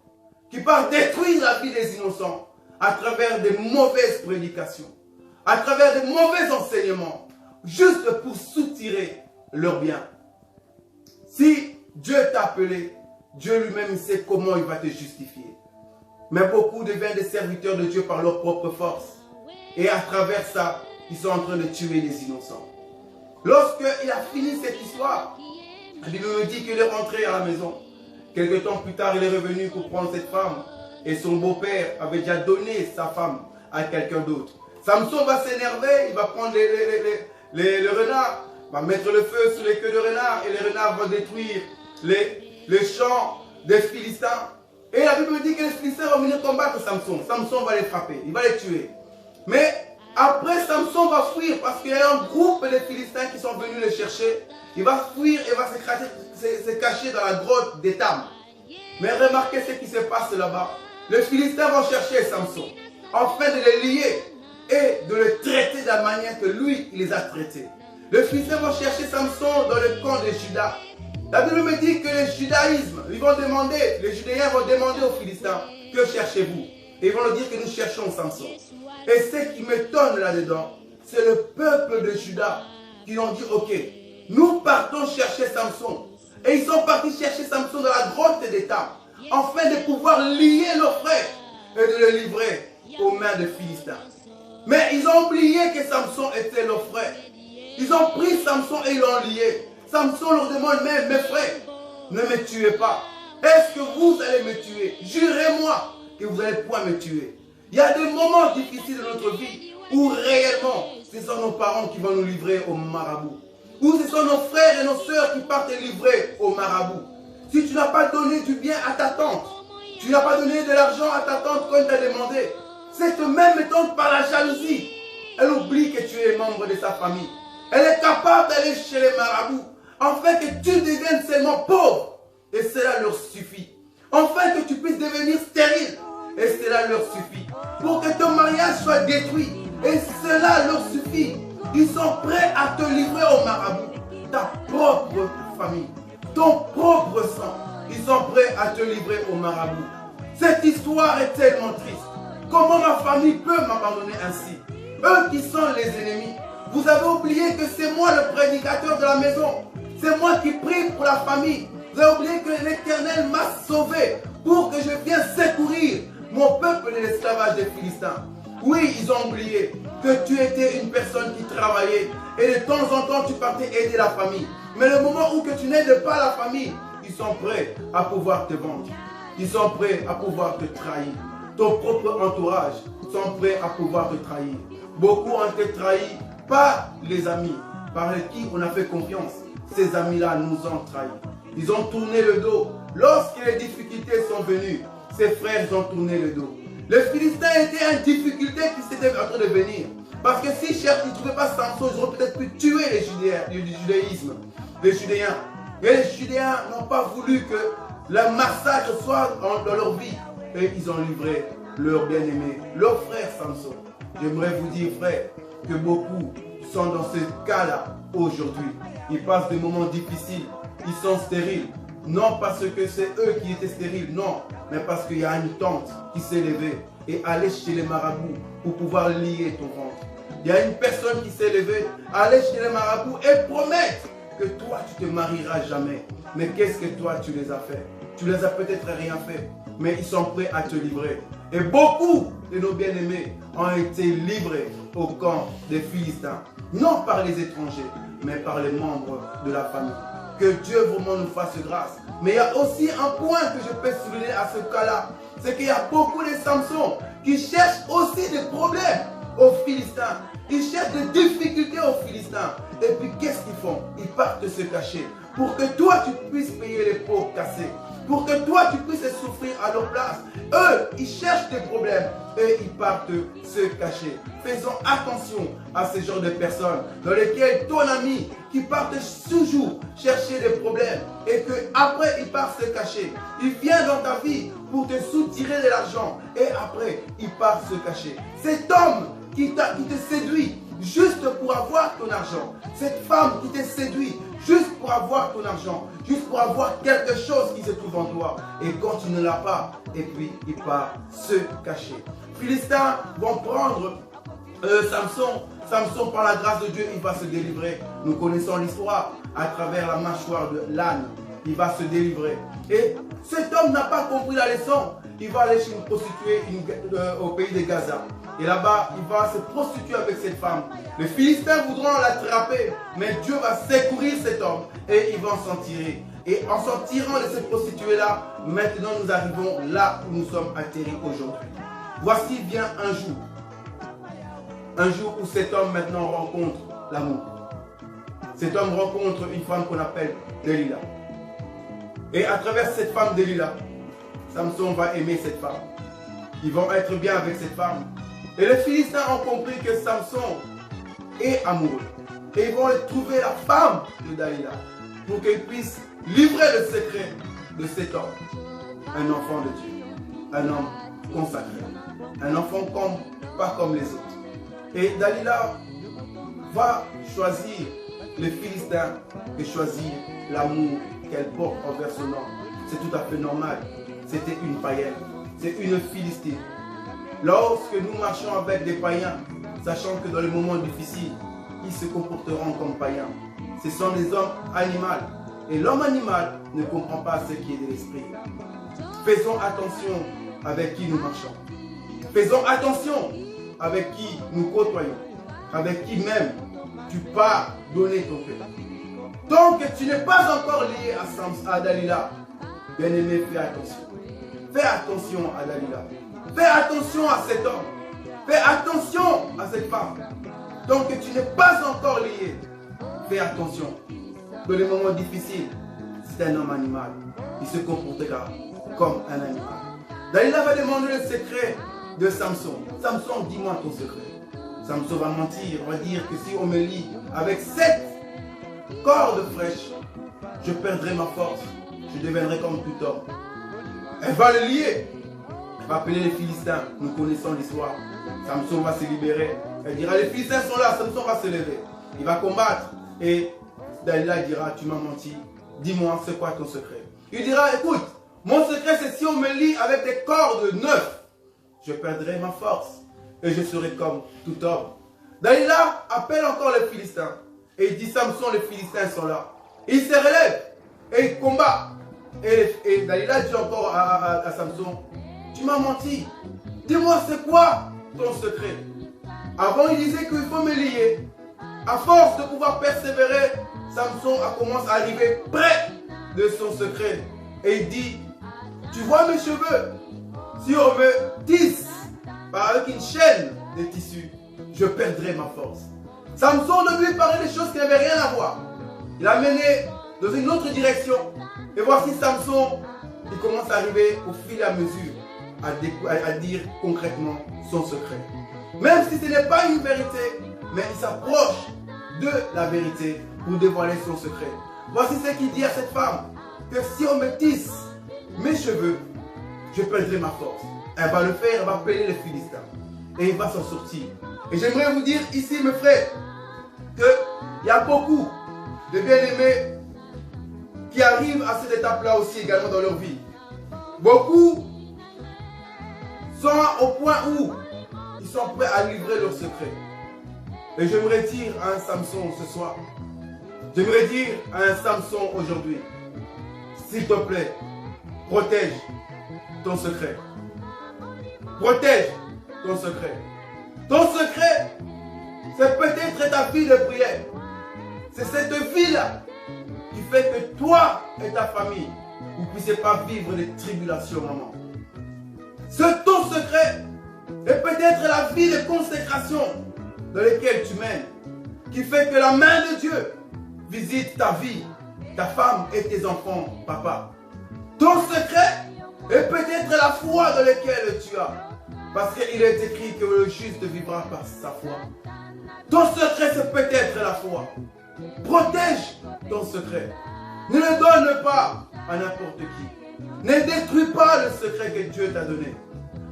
qui partent détruire la vie des innocents à travers des mauvaises prédications, à travers de mauvais enseignements, juste pour soutirer leurs biens. Si Dieu t'a appelé, Dieu lui-même sait comment il va te justifier. Mais beaucoup deviennent des serviteurs de Dieu par leur propre force. Et à travers ça, ils sont en train de tuer les innocents. Lorsqu'il a fini cette histoire, la Bible me dit qu'il est rentré à la maison. Quelque temps plus tard, il est revenu pour prendre cette femme. Et son beau-père avait déjà donné sa femme à quelqu'un d'autre. Samson va s'énerver, il va prendre le renard, va mettre le feu sur les queues de renard et les renards vont détruire les champs des Philistins. Et la Bible dit que les Philistins vont venir combattre Samson. Samson va les frapper, il va les tuer. Mais après, Samson va fuir parce qu'il y a un groupe de Philistins qui sont venus le chercher. Il va fuir et va se cacher dans la grotte d'Étam. Mais remarquez ce qui se passe là-bas. Les Philistins vont chercher Samson, afin de le lier et de le traiter de la manière que lui, il les a traités. Les Philistins vont chercher Samson dans le camp de Juda. La Bible me dit que le judaïsme, les Judéens vont demander aux Philistins, que cherchez-vous? Et ils vont leur dire que nous cherchons Samson. Et ce qui m'étonne là-dedans, c'est le peuple de Juda qui ont dit, ok, nous partons chercher Samson. Et ils sont partis chercher Samson dans la grotte d'Étam, afin de pouvoir lier leurs frères et de le livrer aux mains des Philistins. Mais ils ont oublié que Samson était leur frère. Ils ont pris Samson et ils l'ont lié. Samson leur demande même, mes frères, ne me tuez pas. Est-ce que vous allez me tuer? Jurez-moi que vous n'allez point me tuer. Il y a des moments difficiles de notre vie où réellement, ce sont nos parents qui vont nous livrer au marabout. Ou ce sont nos frères et nos sœurs qui partent te livrer au marabout. Si tu n'as pas donné du bien à ta tante, tu n'as pas donné de l'argent à ta tante quand elle t'a demandé, cette même tante par la jalousie, elle oublie que tu es membre de sa famille. Elle est capable d'aller chez les marabouts, afin que tu deviennes seulement pauvre. Et cela leur suffit. Afin que tu puisses devenir stérile. Et cela leur suffit. Pour que ton mariage soit détruit. Et cela leur suffit. Ils sont prêts à te livrer au marabout. Ta propre famille. Ton propre sang. Ils sont prêts à te livrer au marabout. Cette histoire est tellement triste. Comment ma famille peut m'abandonner ainsi? Eux qui sont les ennemis. Vous avez oublié que c'est moi le prédicateur de la maison. C'est moi qui prie pour la famille. Vous avez oublié que l'Éternel m'a sauvé pour que je vienne secourir mon peuple de l'esclavage des Philistins. Oui, ils ont oublié que tu étais une personne qui travaillait et de temps en temps tu partais aider la famille. Mais le moment où que tu n'aides pas la famille, ils sont prêts à pouvoir te vendre. Ils sont prêts à pouvoir te trahir. Ton propre entourage sont prêts à pouvoir te trahir. Beaucoup ont été trahis par les amis par qui on a fait confiance. Ces amis-là nous ont trahis. Ils ont tourné le dos. Lorsque les difficultés sont venues, ses frères ont tourné le dos. Les Philistins étaient en difficulté qui s'étaient en train de venir. Parce que si ils ne trouvaient pas Samson, ils auraient peut-être pu tuer le judaïsme, les Judéens. Et les Judéens n'ont pas voulu que le massacre soit dans leur vie. Et ils ont livré leur bien-aimé, leur frère Samson. J'aimerais vous dire, frère, que beaucoup sont dans ce cas-là aujourd'hui. Ils passent des moments difficiles. Ils sont stériles. Non parce que c'est eux qui étaient stériles, non. Mais parce qu'il y a une tante qui s'est levée et allée chez les marabouts pour pouvoir lier ton ventre. Il y a une personne qui s'est levée, aller chez les marabouts et promettre que toi tu te marieras jamais. Mais qu'est-ce que toi tu les as fait? Tu les as peut-être rien fait. Mais ils sont prêts à te livrer. Et beaucoup de nos bien-aimés ont été livrés au camp des Philistins. Non par les étrangers, mais par les membres de la famille. Que Dieu vraiment nous fasse grâce. Mais il y a aussi un point que je peux souligner à ce cas-là. C'est qu'il y a beaucoup de Samson qui cherchent aussi des problèmes aux Philistins. Ils cherchent des difficultés aux Philistins. Et puis qu'est-ce qu'ils font? Ils partent se cacher. Pour que toi tu puisses payer les pots cassés. Pour que toi tu puisses souffrir à leur place. Eux, ils cherchent des problèmes et ils partent se cacher. Faisons attention à ce genre de personnes dans lesquelles ton ami qui part toujours chercher des problèmes et qu'après il part se cacher. Il vient dans ta vie pour te soutirer de l'argent et après il part se cacher. Cet homme qui te séduit juste pour avoir ton argent. Cette femme qui te séduit juste pour avoir ton argent, juste pour avoir quelque chose qui se trouve en toi. Et quand tu ne l'as pas, et puis il part se cacher. Les Philistins vont prendre Samson, par la grâce de Dieu, il va se délivrer. Nous connaissons l'histoire à travers la mâchoire de l'âne. Il va se délivrer. Et cet homme n'a pas compris la leçon. Il va aller chez une prostituée au pays de Gaza. Et là-bas, il va se prostituer avec cette femme. Les Philistins voudront l'attraper, mais Dieu va secourir cet homme et ils vont s'en tirer. Et en s'en tirant de cette prostituée-là, maintenant nous arrivons là où nous sommes atterris aujourd'hui. Voici vient un jour. Un jour où cet homme maintenant rencontre l'amour. Cet homme rencontre une femme qu'on appelle Delilah. Et à travers cette femme Delilah, Samson va aimer cette femme. Ils vont être bien avec cette femme. Et les Philistins ont compris que Samson est amoureux. Et ils vont trouver la femme de Delilah pour qu'elle puisse livrer le secret de cet homme. Un enfant de Dieu. Un homme consacré. Un enfant pas comme les autres. Et Delilah va choisir les Philistins et choisir l'amour qu'elle porte envers son homme. C'est tout à fait normal. C'était une païenne. C'est une Philistine. Lorsque nous marchons avec des païens, sachant que dans les moments difficiles, ils se comporteront comme païens. Ce sont des hommes animaux. Et l'homme animal ne comprend pas ce qui est de l'esprit. Faisons attention avec qui nous marchons. Faisons attention avec qui nous côtoyons. Avec qui même tu pars donner ton cœur. Tant que tu n'es pas encore lié à Delilah, bien aimé, fais attention. Fais attention à Delilah. Fais attention à cet homme. Fais attention à cette femme. Tant que tu n'es pas encore lié, fais attention. Dans les moments difficiles, c'est un homme animal. Il se comportera comme un animal. Delilah va demander le secret de Samson. Samson, dis-moi ton secret. Samson va mentir, va dire que si on me lie avec 7 cordes fraîches, je perdrai ma force. Je deviendrai comme tout homme. Elle va le lier. Elle va appeler les Philistins. Nous connaissons l'histoire. Samson va se libérer. Elle dira, les Philistins sont là. Samson va se lever. Il va combattre. Et Delilah dira, tu m'as menti. Dis-moi, c'est quoi ton secret? Il dira, écoute, mon secret c'est si on me lie avec des cordes 9, je perdrai ma force. Et je serai comme tout homme. Delilah appelle encore les Philistins. Et il dit, Samson, les Philistins sont là. Et il se relève. Et il combat. Et Delilah dit encore à Samson, tu m'as menti. Dis-moi, c'est quoi ton secret? Avant, il disait qu'il faut me lier. À force de pouvoir persévérer, Samson commence à arriver près de son secret. Et il dit, tu vois mes cheveux? Si on me tisse avec une chaîne de tissu, je perdrai ma force. Samson ne lui parlait des choses qui n'avaient rien à voir. Il a mené dans une autre direction. Et voici Samson, il commence à arriver au fil et à mesure à dire concrètement son secret. Même si ce n'est pas une vérité, mais il s'approche de la vérité pour dévoiler son secret. Voici ce qu'il dit à cette femme, que si on me tisse mes cheveux, je perdrai ma force. Elle va le faire, elle va appeler les Philistins. Et il va s'en sortir. Et j'aimerais vous dire ici, mes frères, qu'il y a beaucoup de bien-aimés qui arrivent à cette étape-là aussi également dans leur vie. Beaucoup sont au point où ils sont prêts à livrer leurs secrets. Et j'aimerais dire à un Samson ce soir, j'aimerais dire à un Samson aujourd'hui, s'il te plaît, protège ton secret. Protège ton secret. Ton secret, c'est peut-être ta vie de prière. C'est cette vie-là qui fait que toi et ta famille, vous ne puissiez pas vivre des tribulations, maman. Ton secret est peut-être la vie de consécration dans laquelle tu mènes, qui fait que la main de Dieu visite ta vie, ta femme et tes enfants, papa. Ton secret est peut-être la foi dans laquelle tu as, parce qu'il est écrit que le juste vivra par sa foi. Ton secret, c'est peut-être la foi. Protège ton secret. Ne le donne pas à n'importe qui. Ne détruis pas le secret que Dieu t'a donné.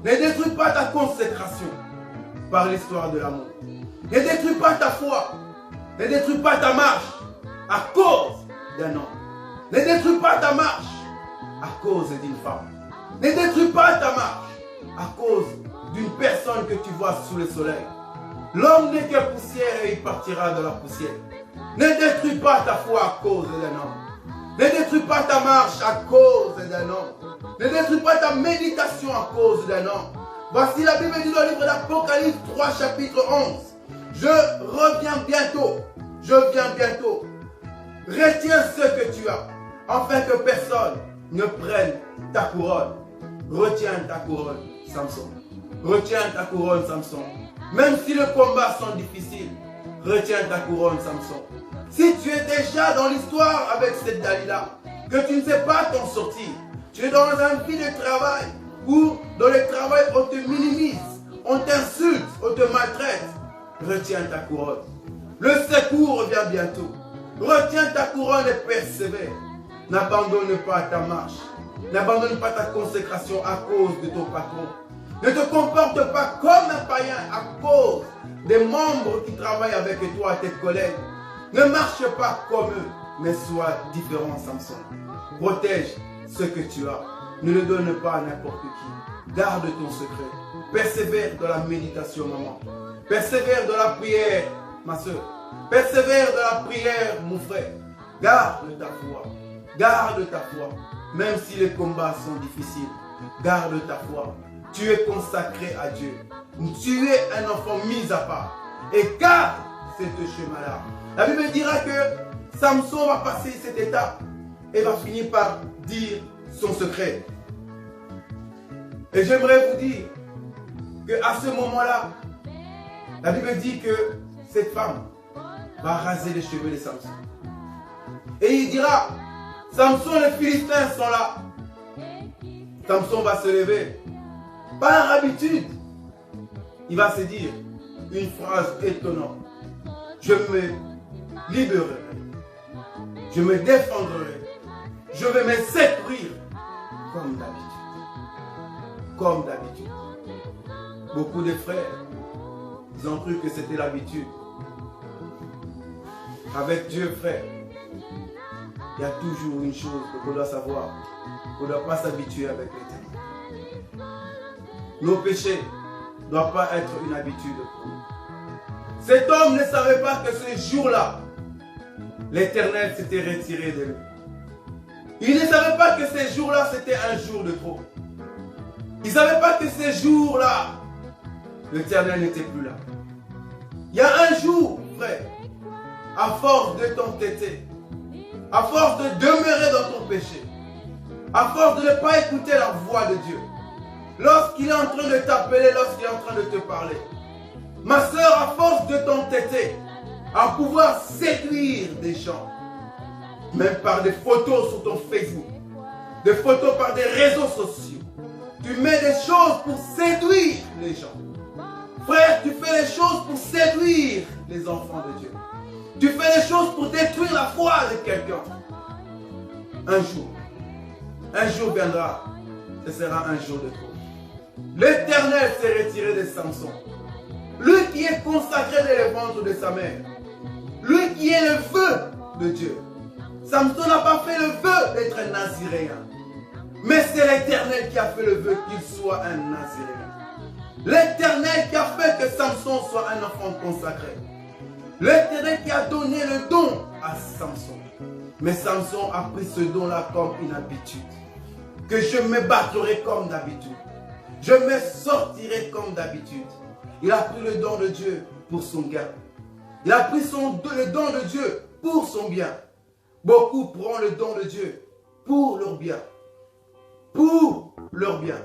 Ne détruis pas ta consécration par l'histoire de l'amour. Ne détruis pas ta foi. Ne détruis pas ta marche à cause d'un homme. Ne détruis pas ta marche à cause d'une femme. Ne détruis pas ta marche à cause d'une personne que tu vois sous le soleil. L'homme n'est que poussière et il partira de la poussière. Ne détruis pas ta foi à cause d'un homme. Ne détruis pas ta marche à cause d'un homme. Ne détruis pas ta méditation à cause d'un homme. Voici la Bible dit dans le livre d'Apocalypse 3, chapitre 11. Je reviens bientôt. Je viens bientôt. Retiens ce que tu as, afin que personne ne prenne ta couronne. Retiens ta couronne, Samson. Retiens ta couronne, Samson. Même si les combats sont difficiles, retiens ta couronne, Samson. Si tu es déjà dans l'histoire avec cette Dalila, que tu ne sais pas t'en sortir, tu es dans un vie de travail où dans le travail on te minimise, on t'insulte, on te maltraite, retiens ta couronne. Le secours revient bientôt. Retiens ta couronne et persévère. N'abandonne pas ta marche. N'abandonne pas ta consécration à cause de ton patron. Ne te comporte pas comme un païen à cause des membres qui travaillent avec toi, tes collègues. Ne marche pas comme eux, mais sois différent, Samson. Protège ce que tu as. Ne le donne pas à n'importe qui. Garde ton secret. Persévère dans la méditation, maman. Persévère dans la prière, ma soeur. Persévère dans la prière, mon frère. Garde ta foi. Garde ta foi. Même si les combats sont difficiles, garde ta foi. Tu es consacré à Dieu. Tu es un enfant mis à part. Et garde ce chemin-là. La Bible dira que Samson va passer cette étape et va finir par dire son secret. Et j'aimerais vous dire qu'à ce moment-là, la Bible dit que cette femme va raser les cheveux de Samson. Et il dira, Samson, les Philistins sont là. Samson va se lever. Par habitude, il va se dire une phrase étonnante. Je me libérerai. Je me défendrai. Je vais me secourir comme d'habitude. Comme d'habitude. Beaucoup de frères, ils ont cru que c'était l'habitude. Avec Dieu, frère, il y a toujours une chose qu'on doit savoir. On ne doit pas s'habituer avec l'Éternel. Nos péchés ne doivent pas être une habitude pour nous. Cet homme ne savait pas que ce jour-là, l'Éternel s'était retiré de lui. Il ne savait pas que ce jour-là, c'était un jour de trop. Il ne savait pas que ce jour-là, l'Éternel n'était plus là. Il y a un jour, frère, à force de t'entêter, à force de demeurer dans ton péché, à force de ne pas écouter la voix de Dieu, lorsqu'il est en train de t'appeler, lorsqu'il est en train de te parler, ma soeur, à force de t'entêter, à pouvoir séduire des gens, même par des photos sur ton Facebook, des photos par des réseaux sociaux, tu mets des choses pour séduire les gens. Frère, tu fais les choses pour séduire les enfants de Dieu. Tu fais les choses pour détruire la foi de quelqu'un. Un jour viendra, ce sera un jour de trop. L'Éternel s'est retiré de Samson. Lui qui est consacré dans le ventre de sa mère. Lui qui est le vœu de Dieu. Samson n'a pas fait le vœu d'être un naziréen. Mais c'est l'Éternel qui a fait le vœu qu'il soit un naziréen. L'Éternel qui a fait que Samson soit un enfant consacré. L'Éternel qui a donné le don à Samson. Mais Samson a pris ce don-là comme une habitude. Que je me battrai comme d'habitude. Je me sortirai comme d'habitude. Il a pris le don de Dieu pour son gain. Il a pris le don de Dieu pour son bien. Beaucoup prennent le don de Dieu pour leur bien. Pour leur bien.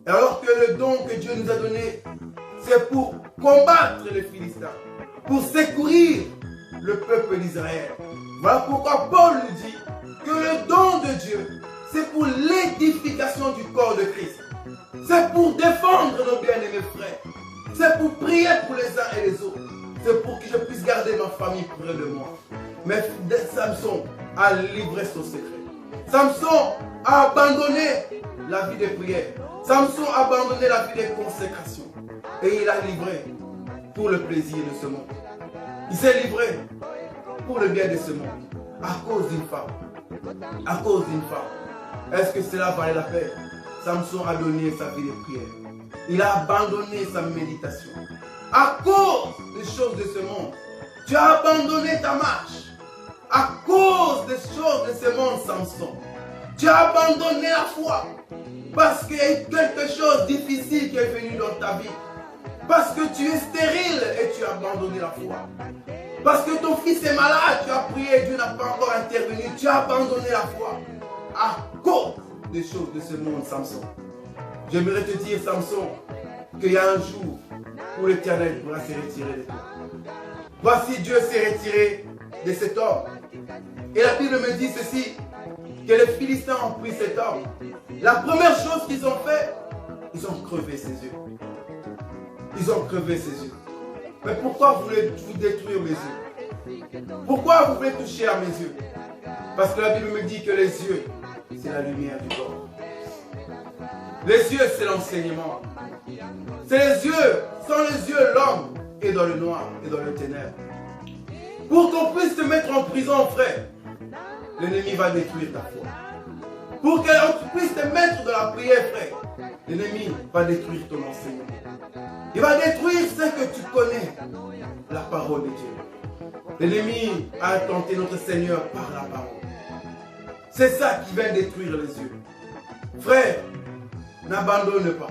Alors que le don que Dieu nous a donné, c'est pour combattre les Philistins. Pour secourir le peuple d'Israël. Voilà pourquoi Paul nous dit que le don de Dieu, c'est pour l'édification du corps de Christ. C'est pour défendre nos bien-aimés frères. C'est pour prier pour les uns et les autres. C'est pour que je puisse garder ma famille près de moi. Mais Samson a livré son secret. Samson a abandonné la vie de prière. Samson a abandonné la vie de consécration. Et il a livré pour le plaisir de ce monde. Il s'est livré pour le bien de ce monde. À cause d'une femme. À cause d'une femme. Est-ce que cela valait la peine? Samson a donné sa vie de prière. Il a abandonné sa méditation. À cause des choses de ce monde, tu as abandonné ta marche. À cause des choses de ce monde, Samson, tu as abandonné la foi. Parce qu'il y a eu quelque chose de difficile qui est venu dans ta vie. Parce que tu es stérile et tu as abandonné la foi. Parce que ton fils est malade, tu as prié et Dieu n'a pas encore intervenu. Tu as abandonné la foi. À cause des choses de ce monde, Samson. J'aimerais te dire, Samson, qu'il y a un jour où l'Éternel pourra se retirer de toi. Voici, Dieu s'est retiré de cet homme. Et la Bible me dit ceci, que les Philistins ont pris cet homme. La première chose qu'ils ont fait, ils ont crevé ses yeux. Ils ont crevé ses yeux. Mais pourquoi voulez-vous détruire mes yeux? Pourquoi vous voulez toucher à mes yeux? Parce que la Bible me dit que les yeux, c'est la lumière du corps. Les yeux, c'est l'enseignement. C'est les yeux. Sans les yeux, l'homme est dans le noir et dans le ténèbre. Pour qu'on puisse te mettre en prison, frère, l'ennemi va détruire ta foi. Pour qu'on puisse te mettre dans la prière, frère, l'ennemi va détruire ton enseignement. Il va détruire ce que tu connais, la parole de Dieu. L'ennemi a tenté notre Seigneur par la parole. C'est ça qui vient détruire les yeux. Frère, n'abandonne pas.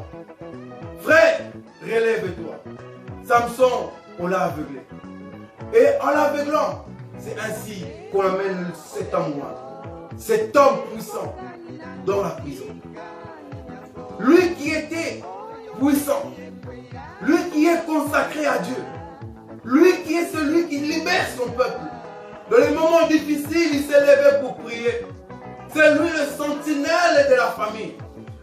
Frère, relève-toi. Samson, on l'a aveuglé. Et en l'aveuglant, c'est ainsi qu'on amène cet homme, cet homme puissant, dans la prison. Lui qui était puissant, lui qui est consacré à Dieu, lui qui est celui qui libère son peuple. Dans les moments difficiles, il s'est levé pour prier. C'est lui le sentinelle de la famille.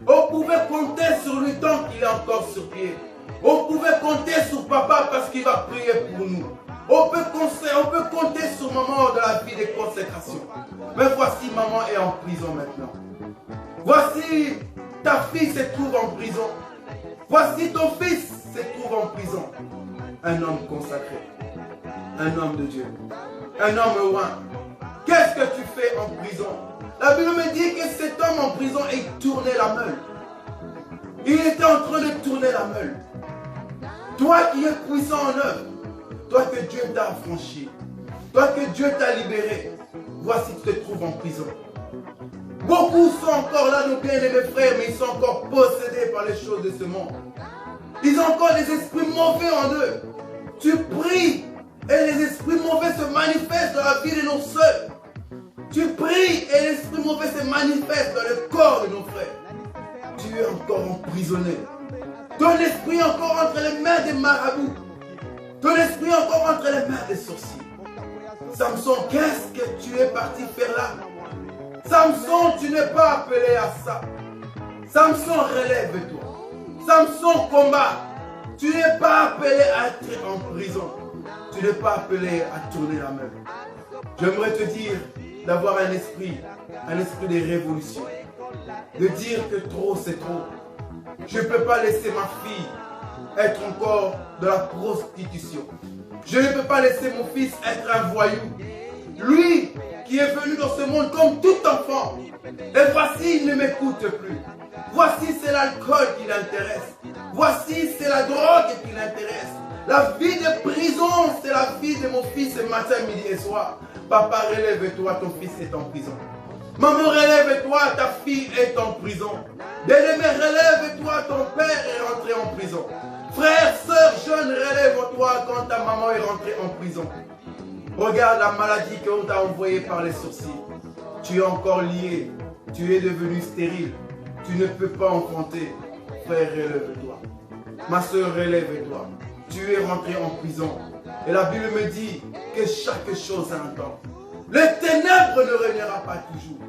On pouvait compter sur lui tant qu'il est encore sur pied. On pouvait compter sur papa parce qu'il va prier pour nous. On peut compter sur maman dans la vie de consécration. Mais voici maman est en prison maintenant. Voici ta fille se trouve en prison. Voici ton fils se trouve en prison. Un homme consacré. Un homme de Dieu. Un homme loin. Qu'est-ce que tu fais en prison? La Bible me dit que cet homme en prison, il tournait la meule. Il était en train de tourner la meule. Toi qui es puissant en œuvre, toi que Dieu t'a affranchi, toi que Dieu t'a libéré, voici tu te trouves en prison. Beaucoup sont encore là, nos bien-aimés frères, mais ils sont encore possédés par les choses de ce monde. Ils ont encore des esprits mauvais en eux. Tu pries et les esprits mauvais se manifestent dans la vie de nos soeurs. Tu pries et l'esprit mauvais se manifeste dans le corps de nos frères. Tu es encore emprisonné. Ton esprit est encore entre les mains des marabouts. Ton esprit est encore entre les mains des sorciers. Samson, qu'est-ce que tu es parti faire là? Samson, tu n'es pas appelé à ça. Samson, relève-toi. Samson, combat. Tu n'es pas appelé à être en prison. Tu n'es pas appelé à tourner la main. J'aimerais te dire d'avoir un esprit de révolution. De dire que trop c'est trop. Je ne peux pas laisser ma fille être encore dans la prostitution. Je ne peux pas laisser mon fils être un voyou. Lui qui est venu dans ce monde comme tout enfant. Et voici, il ne m'écoute plus. Voici, c'est l'alcool qui l'intéresse. Voici, c'est la drogue qui l'intéresse. La vie de prison, c'est la vie de mon fils matin, midi et soir. Papa, relève-toi, ton fils est en prison. Maman, relève-toi, ta fille est en prison. Bien-aimé, relève-toi, ton père est rentré en prison. Frère, sœur, jeune, relève-toi quand ta maman est rentrée en prison. Regarde la maladie qu'on t'a envoyée par les sorciers. Tu es encore lié. Tu es devenu stérile. Tu ne peux pas enfanter. Frère, relève-toi. Ma sœur, relève-toi. Tu es rentré en prison. Et la Bible me dit que chaque chose a un temps. Le ténèbre ne régnera pas toujours.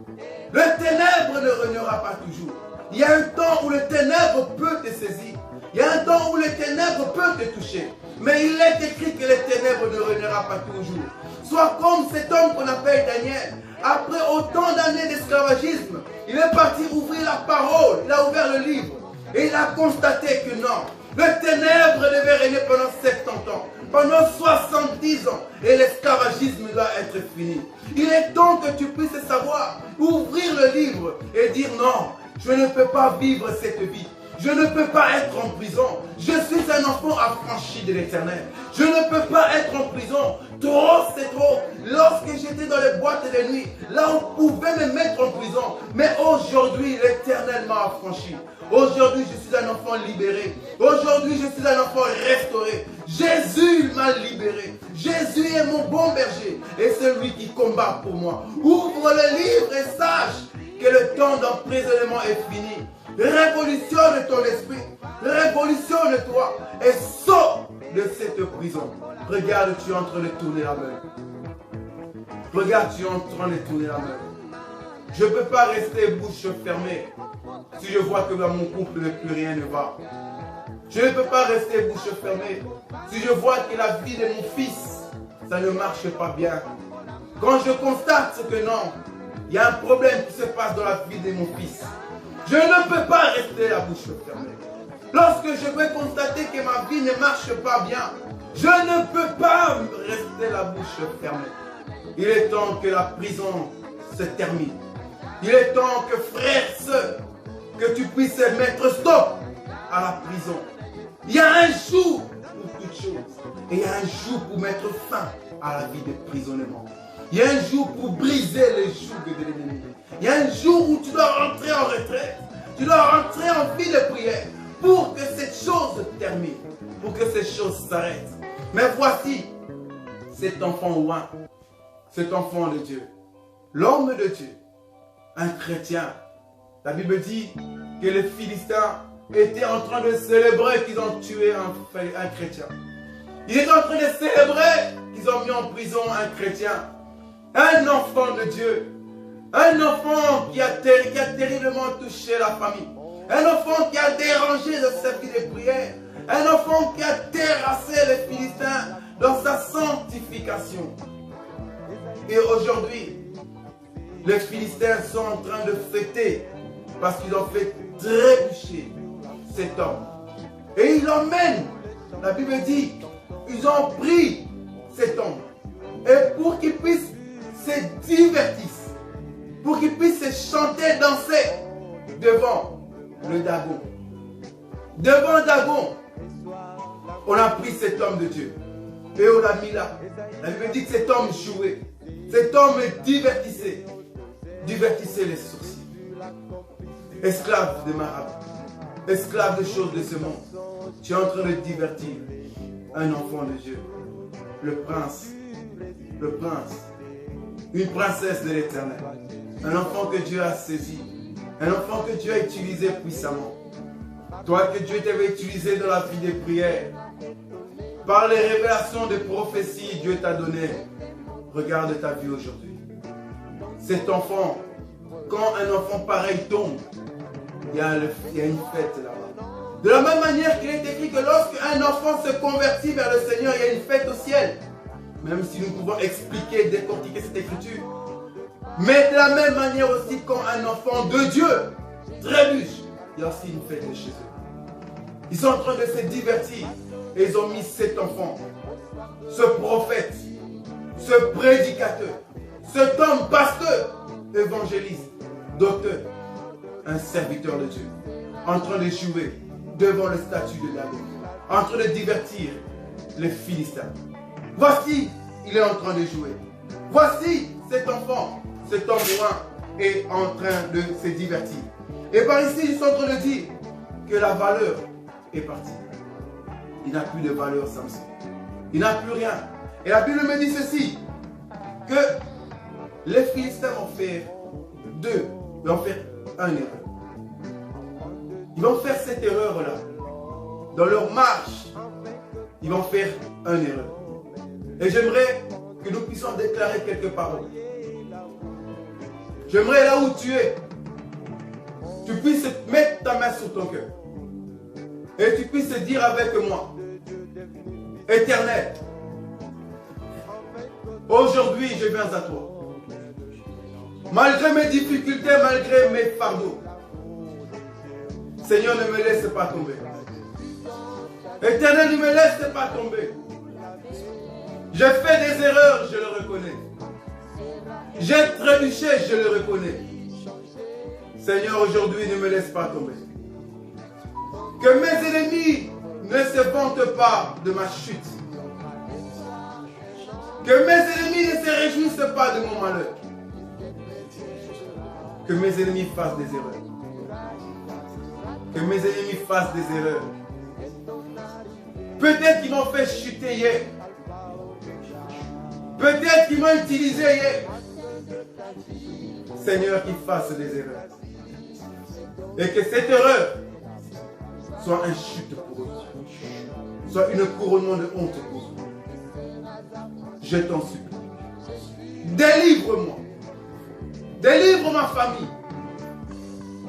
Le ténèbre ne régnera pas toujours. Il y a un temps où le ténèbre peut te saisir. Il y a un temps où le ténèbre peut te toucher. Mais il est écrit que le ténèbre ne régnera pas toujours. Sois comme cet homme qu'on appelle Daniel. Après autant d'années d'esclavagisme, il est parti ouvrir la parole. Il a ouvert le livre. Et il a constaté que non. Le ténèbre devait régner pendant 70 ans. Pendant 70 ans. Et l'esclavagisme doit être fini. Il est temps que tu puisses savoir, ouvrir le livre et dire non, je ne peux pas vivre cette vie. Je ne peux pas être en prison. Je suis un enfant affranchi de l'Éternel. Je ne peux pas être en prison. Trop, c'est trop. Lorsque j'étais dans les boîtes de nuit, là on pouvait me mettre en prison. Mais aujourd'hui, l'Éternel m'a affranchi. Aujourd'hui, je suis un enfant libéré. Aujourd'hui, je suis un enfant restauré. Jésus m'a libéré. Jésus est mon bon berger et celui qui combat pour moi. Ouvre le livre et sache que le temps d'emprisonnement est fini. Révolutionne ton esprit. Révolutionne-toi et sors de cette prison. Regarde, tu es en train de tourner la main. Regarde, tu es en train de tourner la main. Je ne peux pas rester bouche fermée si je vois que dans mon couple plus rien ne va. Je ne peux pas rester bouche fermée si je vois que la vie de mon fils, ça ne marche pas bien. Quand je constate que non, il y a un problème qui se passe dans la vie de mon fils, je ne peux pas rester la bouche fermée. Lorsque je vais constater que ma vie ne marche pas bien, je ne peux pas rester la bouche fermée. Il est temps que la prison se termine. Il est temps que frères, sœurs, que tu puisses mettre stop à la prison. Il y a un jour pour toute chose. Et il y a un jour pour mettre fin à la vie de prisonnement. Il y a un jour pour briser les jougs de l'ennemi. Il y a un jour où tu dois rentrer en retraite. Tu dois rentrer en vie de prière pour que cette chose termine. Pour que cette chose s'arrête. Mais voici cet enfant loin. Cet enfant de Dieu. L'homme de Dieu. Un chrétien. La Bible dit que les Philistins étaient en train de célébrer qu'ils ont tué un chrétien. Ils étaient en train de célébrer qu'ils ont mis en prison un chrétien. Un enfant de Dieu. Un enfant qui a terriblement touché la famille. Un enfant qui a dérangé de sa vie de prière. Un enfant qui a terrassé les Philistins dans sa sanctification. Et aujourd'hui, les Philistins sont en train de fêter parce qu'ils ont fait trébucher cet homme. Et ils l'emmènent. La Bible dit, ils ont pris cet homme. Et pour qu'il puisse se divertir, pour qu'il puisse se chanter, danser devant le Dagon. Devant Dagon, on a pris cet homme de Dieu. Et on l'a mis là. La Bible dit que cet homme jouait. Cet homme divertissait. Divertissait les sourcils. Esclave des marabouts. Esclave des choses de ce monde. Tu es en train de divertir un enfant de Dieu. Le prince. Le prince. Une princesse de l'Éternel. Un enfant que Dieu a saisi. Un enfant que Dieu a utilisé puissamment. Toi que Dieu t'avait utilisé dans la vie des prières. Par les révélations des prophéties Dieu t'a donné. Regarde ta vie aujourd'hui. Cet enfant, quand un enfant pareil tombe, il y a une fête là-bas. De la même manière qu'il est écrit que lorsqu'un enfant se convertit vers le Seigneur, il y a une fête au ciel. Même si nous pouvons expliquer, décortiquer cette écriture. Mais de la même manière aussi, quand un enfant de Dieu trébuche, il y a aussi une fête chez eux. Ils sont en train de se divertir. Et ils ont mis cet enfant, ce prophète, ce prédicateur, cet homme pasteur, évangéliste, docteur, un serviteur de Dieu, en train de jouer devant le statut de David, en train de divertir les Philistins. Voici, il est en train de jouer. Voici cet enfant, cet homme loin est en train de se divertir. Et par ici, ils sont en train de dire que la valeur est partie. Il n'a plus de valeur, Samson. Il n'a plus rien. Et la Bible me dit ceci, que les Philistins vont faire ils vont faire une erreur. Ils vont faire cette erreur-là. Dans leur marche, ils vont faire une erreur. Et j'aimerais que nous puissions déclarer quelques paroles. J'aimerais là où tu es, tu puisses mettre ta main sur ton cœur. Et tu puisses dire avec moi, Éternel, aujourd'hui je viens à toi. Malgré mes difficultés, malgré mes fardeaux. Seigneur, ne me laisse pas tomber. Éternel, ne me laisse pas tomber. J'ai fait des erreurs, je le reconnais. J'ai trébuché, je le reconnais. Seigneur, aujourd'hui, ne me laisse pas tomber. Que mes ennemis ne se vantent pas de ma chute. Que mes ennemis ne se réjouissent pas de mon malheur. Que mes ennemis fassent des erreurs. Que mes ennemis fassent des erreurs. Peut-être qu'ils m'ont fait chuter hier. Peut-être qu'ils m'ont utilisé hier. Seigneur, qu'ils fassent des erreurs. Et que cette erreur soit une chute pour eux. Soit une couronnement de honte pour eux. Je t'en supplie. Délivre-moi. Délivre ma famille.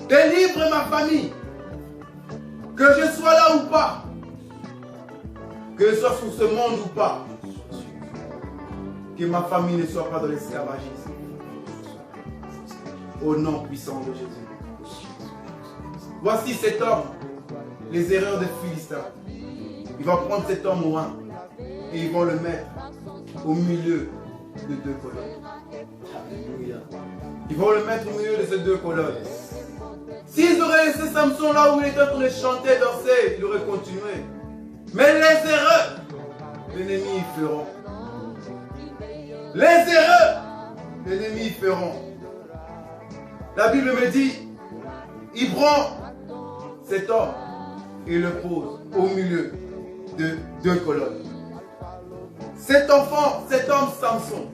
Délivre ma famille. Que je sois là ou pas. Que je sois sur ce monde ou pas. Que ma famille ne soit pas dans l'esclavagisme. Au nom puissant de Jésus. Voici cet homme. Les erreurs des Philistins. Il va prendre cet homme au loin. Et ils vont le mettre au milieu de deux colonnes. Ils vont le mettre au milieu de ces deux colonnes. S'ils auraient laissé Samson là où il était en train de chanter, danser, il aurait continué. Mais les erreurs, l'ennemi y feront. Les erreurs, l'ennemi y feront. La Bible me dit, il prend cet homme et le pose au milieu de deux colonnes. Cet enfant, cet homme Samson,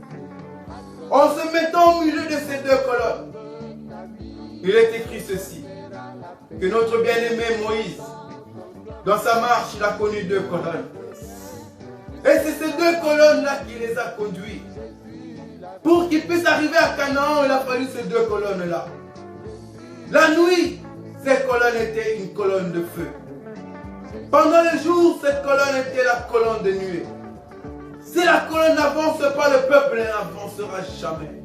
en se mettant au milieu de ces deux colonnes, il est écrit ceci, que notre bien-aimé Moïse, dans sa marche, il a connu deux colonnes. Et c'est ces deux colonnes-là qui les a conduits. Pour qu'il puisse arriver à Canaan, il a fallu ces deux colonnes-là. La nuit, ces colonnes étaient une colonne de feu. Pendant le jour, cette colonne était la colonne de nuée. Si la colonne n'avance pas, le peuple n'avancera jamais.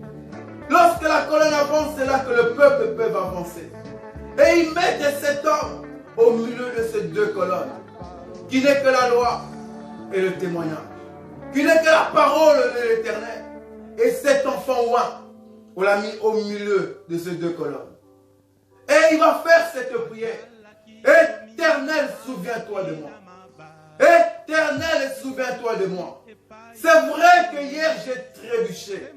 Lorsque la colonne avance, c'est là que le peuple peut avancer. Et ils mettent cet homme au milieu de ces deux colonnes, qui n'est que la loi et le témoignage, qui n'est que la parole de l'Éternel. Et cet enfant oint, on l'a mis au milieu de ces deux colonnes. Et il va faire cette prière. Éternel, souviens-toi de moi. Éternel, souviens-toi de moi. C'est vrai que hier j'ai trébuché.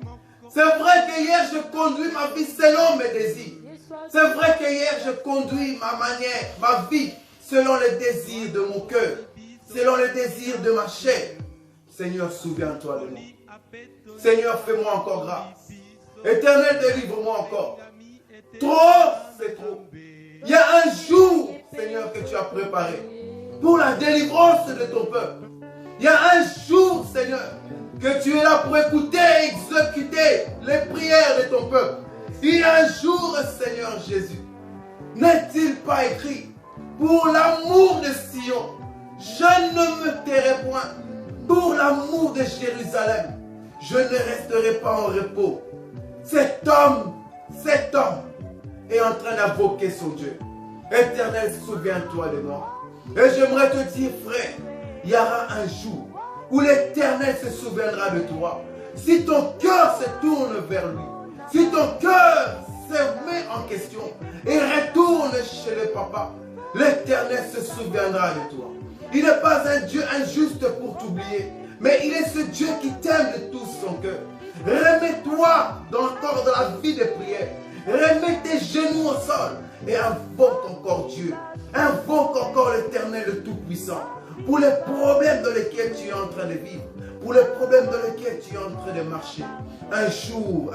C'est vrai que hier je conduis ma vie selon mes désirs. C'est vrai que hier je conduis ma manière, ma vie selon les désirs de mon cœur, selon les désirs de ma chair. Seigneur, souviens-toi de moi. Seigneur, fais-moi encore grâce. Éternel, délivre-moi encore. Trop, c'est trop. Il y a un jour, Seigneur, que tu as préparé pour la délivrance de ton peuple. Il y a un jour, Seigneur, que tu es là pour écouter et exécuter les prières de ton peuple. Il y a un jour, Seigneur Jésus, n'est-il pas écrit, pour l'amour de Sion, je ne me tairai point. Pour l'amour de Jérusalem, je ne resterai pas en repos. Cet homme est en train d'invoquer son Dieu. Éternel, souviens-toi de moi. Et j'aimerais te dire, frère, il y aura un jour où l'Éternel se souviendra de toi. Si ton cœur se tourne vers lui, si ton cœur se met en question et retourne chez le papa, l'Éternel se souviendra de toi. Il n'est pas un Dieu injuste pour t'oublier, mais il est ce Dieu qui t'aime de tout son cœur. Remets-toi encore dans la vie de prière. Remets tes genoux au sol et invoque encore Dieu. Invoque encore l'Éternel le Tout-Puissant pour les problèmes dans lesquels tu es en train de vivre, pour les problèmes dans lesquels tu es en train de marcher. Un jour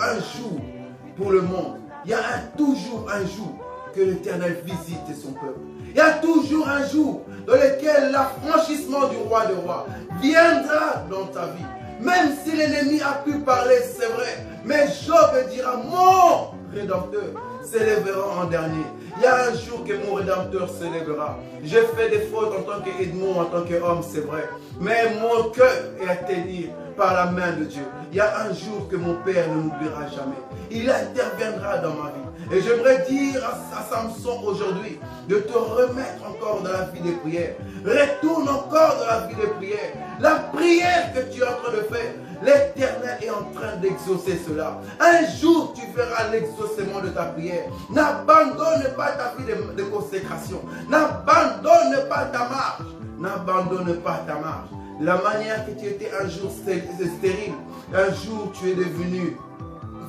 pour le monde. Il y a toujours un jour que l'Éternel visite son peuple. Il y a toujours un jour dans lequel l'affranchissement du roi des rois viendra dans ta vie. Même si l'ennemi a pu parler, c'est vrai. Mais Job dira, mon Rédempteur s'élèvera en dernier. Il y a un jour que mon Rédempteur s'élèvera. J'ai fait des fautes en tant qu'Edmond, en tant qu'homme, c'est vrai. Mais mon cœur est atteint par la main de Dieu. Il y a un jour que mon Père ne m'oubliera jamais. Il interviendra dans ma vie. Et j'aimerais dire à Samson aujourd'hui de te remettre encore dans la vie des prières. Retourne encore dans la vie des prières. La prière que tu es en train de faire, L'Éternel est en train d'exaucer cela. Un jour, tu verras l'exaucement de ta prière. N'abandonne pas ta vie de consécration. N'abandonne pas ta marche. N'abandonne pas ta marche. De la manière que tu étais un jour stérile, un jour tu es devenu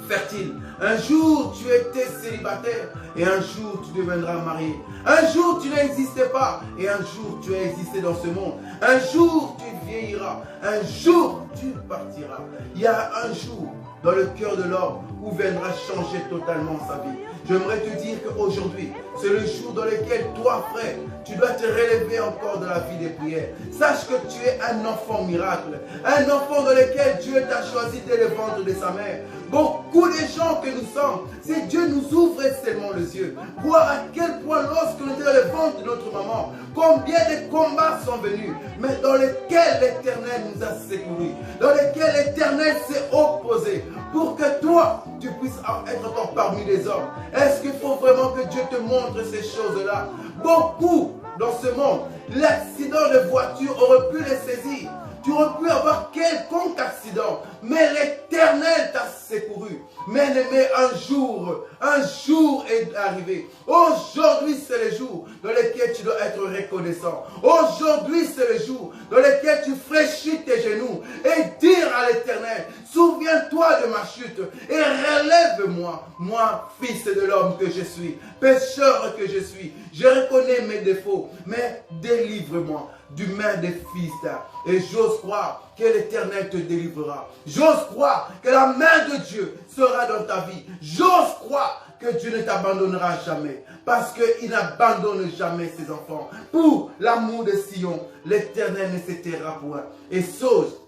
fertile, un jour tu étais célibataire et un jour tu deviendras marié. Un jour tu n'existais pas et un jour tu as existé dans ce monde. Un jour tu vieilliras, un jour tu partiras. Il y a un jour dans le cœur de l'homme où viendra changer totalement sa vie. J'aimerais te dire qu'aujourd'hui, c'est le jour dans lequel toi, frère, tu dois te relever encore de la vie des prières. Sache que tu es un enfant miracle, un enfant dans lequel Dieu t'a choisi dès le ventre de sa mère. Beaucoup de gens que nous sommes, si Dieu nous ouvrait seulement les yeux, voir à quel point lorsque nous étions dans le ventre de notre maman, combien de combats sont venus, mais dans lesquels l'Éternel nous a secourus, dans lesquels l'Éternel s'est opposé, pour que toi, tu puisses être encore parmi les hommes. Est-ce qu'il faut vraiment que Dieu te montre ces choses-là? Beaucoup dans ce monde, l'accident de voiture aurait pu les saisir. Tu aurais pu avoir quelconque accident, mais l'Éternel t'a secouru. Mais aimé, un jour est arrivé. Aujourd'hui, c'est le jour dans lequel tu dois être reconnaissant. Aujourd'hui, c'est le jour dans lequel tu fléchis tes genoux et dire à l'Éternel, souviens-toi de ma chute et relève-moi, moi, fils de l'homme que je suis, pécheur que je suis. Je reconnais mes défauts, mais délivre-moi du main des Philistins. Et j'ose croire que l'Éternel te délivrera. J'ose croire que la main de Dieu sera dans ta vie. J'ose croire que Dieu ne t'abandonnera jamais. Parce qu'il n'abandonne jamais ses enfants. Pour l'amour de Sion, l'Éternel ne se taira point. Et chose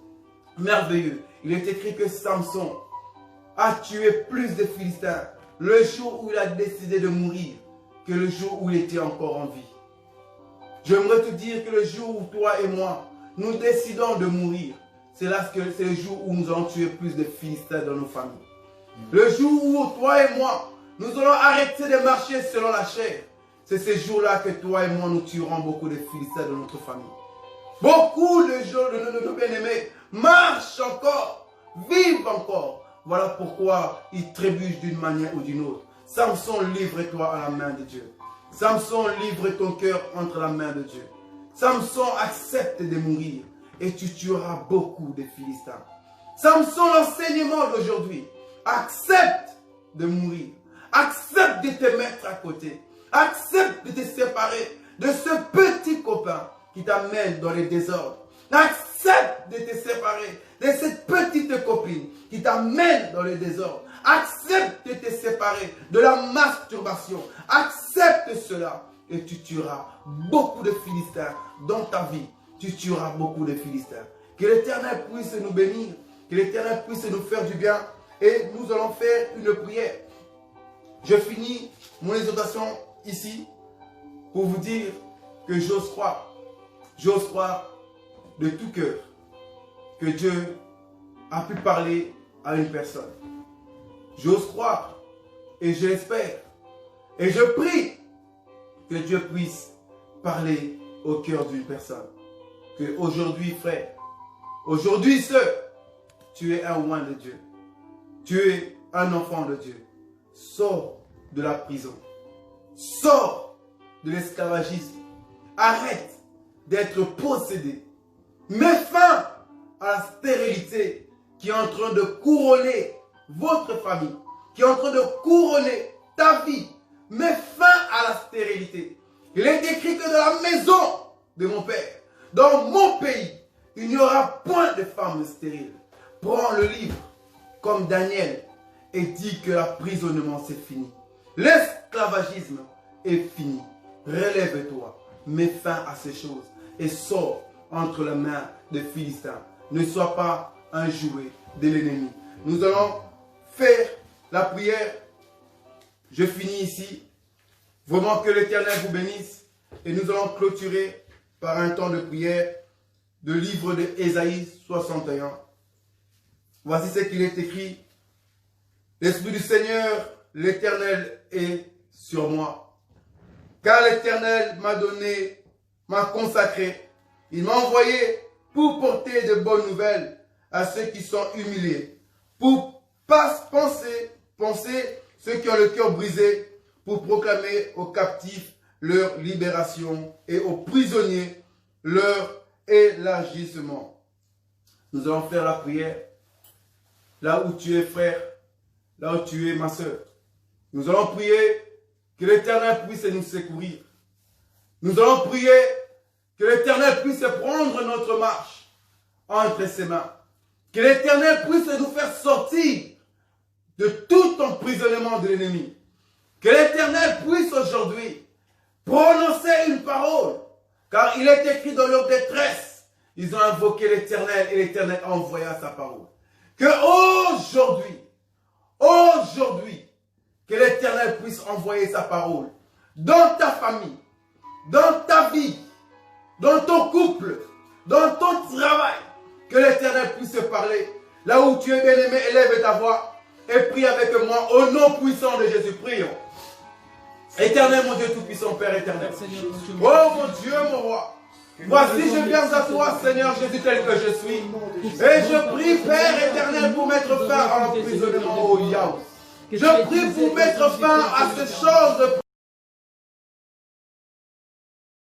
merveilleuse, il est écrit que Samson a tué plus de Philistins le jour où il a décidé de mourir que le jour où il était encore en vie. J'aimerais te dire que le jour où toi et moi, nous décidons de mourir, c'est le jour où nous allons tuer plus de Philistins dans nos familles. Le jour où toi et moi, nous allons arrêter de marcher selon la chair, c'est ce jour-là que toi et moi, nous tuerons beaucoup de Philistins dans notre famille. Beaucoup de gens de nos bien-aimés marchent encore, vivent encore. Voilà pourquoi ils trébuchent d'une manière ou d'une autre. Samson, livre-toi à la main de Dieu. Samson, livre ton cœur entre la main de Dieu. Samson, accepte de mourir et tu tueras beaucoup de Philistins. Samson, l'enseignement d'aujourd'hui, accepte de mourir. Accepte de te mettre à côté. Accepte de te séparer de ce petit copain qui t'amène dans les désordres. Accepte de te séparer de cette petite copine qui t'amène dans les désordres. Accepte de te séparer de la masturbation. Accepte cela et tu tueras beaucoup de Philistins dans ta vie. Tu tueras beaucoup de Philistins. Que l'Éternel puisse nous bénir. Que l'Éternel puisse nous faire du bien. Et nous allons faire une prière. Je finis mon exhortation ici pour vous dire que j'ose croire de tout cœur que Dieu a pu parler à une personne. J'ose croire et j'espère et je prie que Dieu puisse parler au cœur d'une personne. Que aujourd'hui, frère, aujourd'hui, sœur, tu es un oint de Dieu. Tu es un enfant de Dieu. Sors de la prison. Sors de l'esclavagisme. Arrête d'être possédé. Mets fin à la stérilité qui est en train de couronner votre famille, qui est en train de couronner ta vie. Mets fin à la stérilité. Il est écrit que dans la maison de mon Père, dans mon pays, il n'y aura point de femmes stériles. Prends le livre comme Daniel et dis que l'emprisonnement c'est fini. L'esclavagisme est fini. Relève-toi, mets fin à ces choses et sors entre les mains des Philistins. Ne sois pas un jouet de l'ennemi. Nous allons faire la prière. Je finis ici. Vraiment que l'Éternel vous bénisse. Et nous allons clôturer par un temps de prière de livre de Ésaïe 61. Voici ce qu'il est écrit. L'Esprit du Seigneur, l'Éternel est sur moi. Car l'Éternel m'a donné, m'a consacré. Il m'a envoyé pour porter de bonnes nouvelles à ceux qui sont humiliés, pour penser ceux qui ont le cœur brisé, pour proclamer aux captifs leur libération et aux prisonniers leur élargissement. Nous allons faire la prière là où tu es, frère, là où tu es, ma soeur. Nous allons prier que l'Éternel puisse nous secourir. Nous allons prier que l'Éternel puisse prendre notre marche entre ses mains. Que l'Éternel puisse nous faire sortir de tout emprisonnement de l'ennemi. Que l'Éternel puisse aujourd'hui prononcer une parole. Car il est écrit dans leur détresse, ils ont invoqué l'Éternel et l'Éternel a envoyé sa parole. Que aujourd'hui, que l'Éternel puisse envoyer sa parole dans ta famille, dans ta vie, dans ton couple, dans ton travail. Que l'Éternel puisse parler. Là où tu es bien-aimé, élève ta voix et prie avec moi au nom puissant de Jésus. Prions. Éternel, mon Dieu tout-puissant, Père éternel. Oh mon Dieu, mon roi. Voici, je viens à toi, Seigneur Jésus, tel que je suis. Et je prie, Père éternel, pour mettre fin à l'emprisonnement au Yahweh. Je prie pour mettre fin à ces choses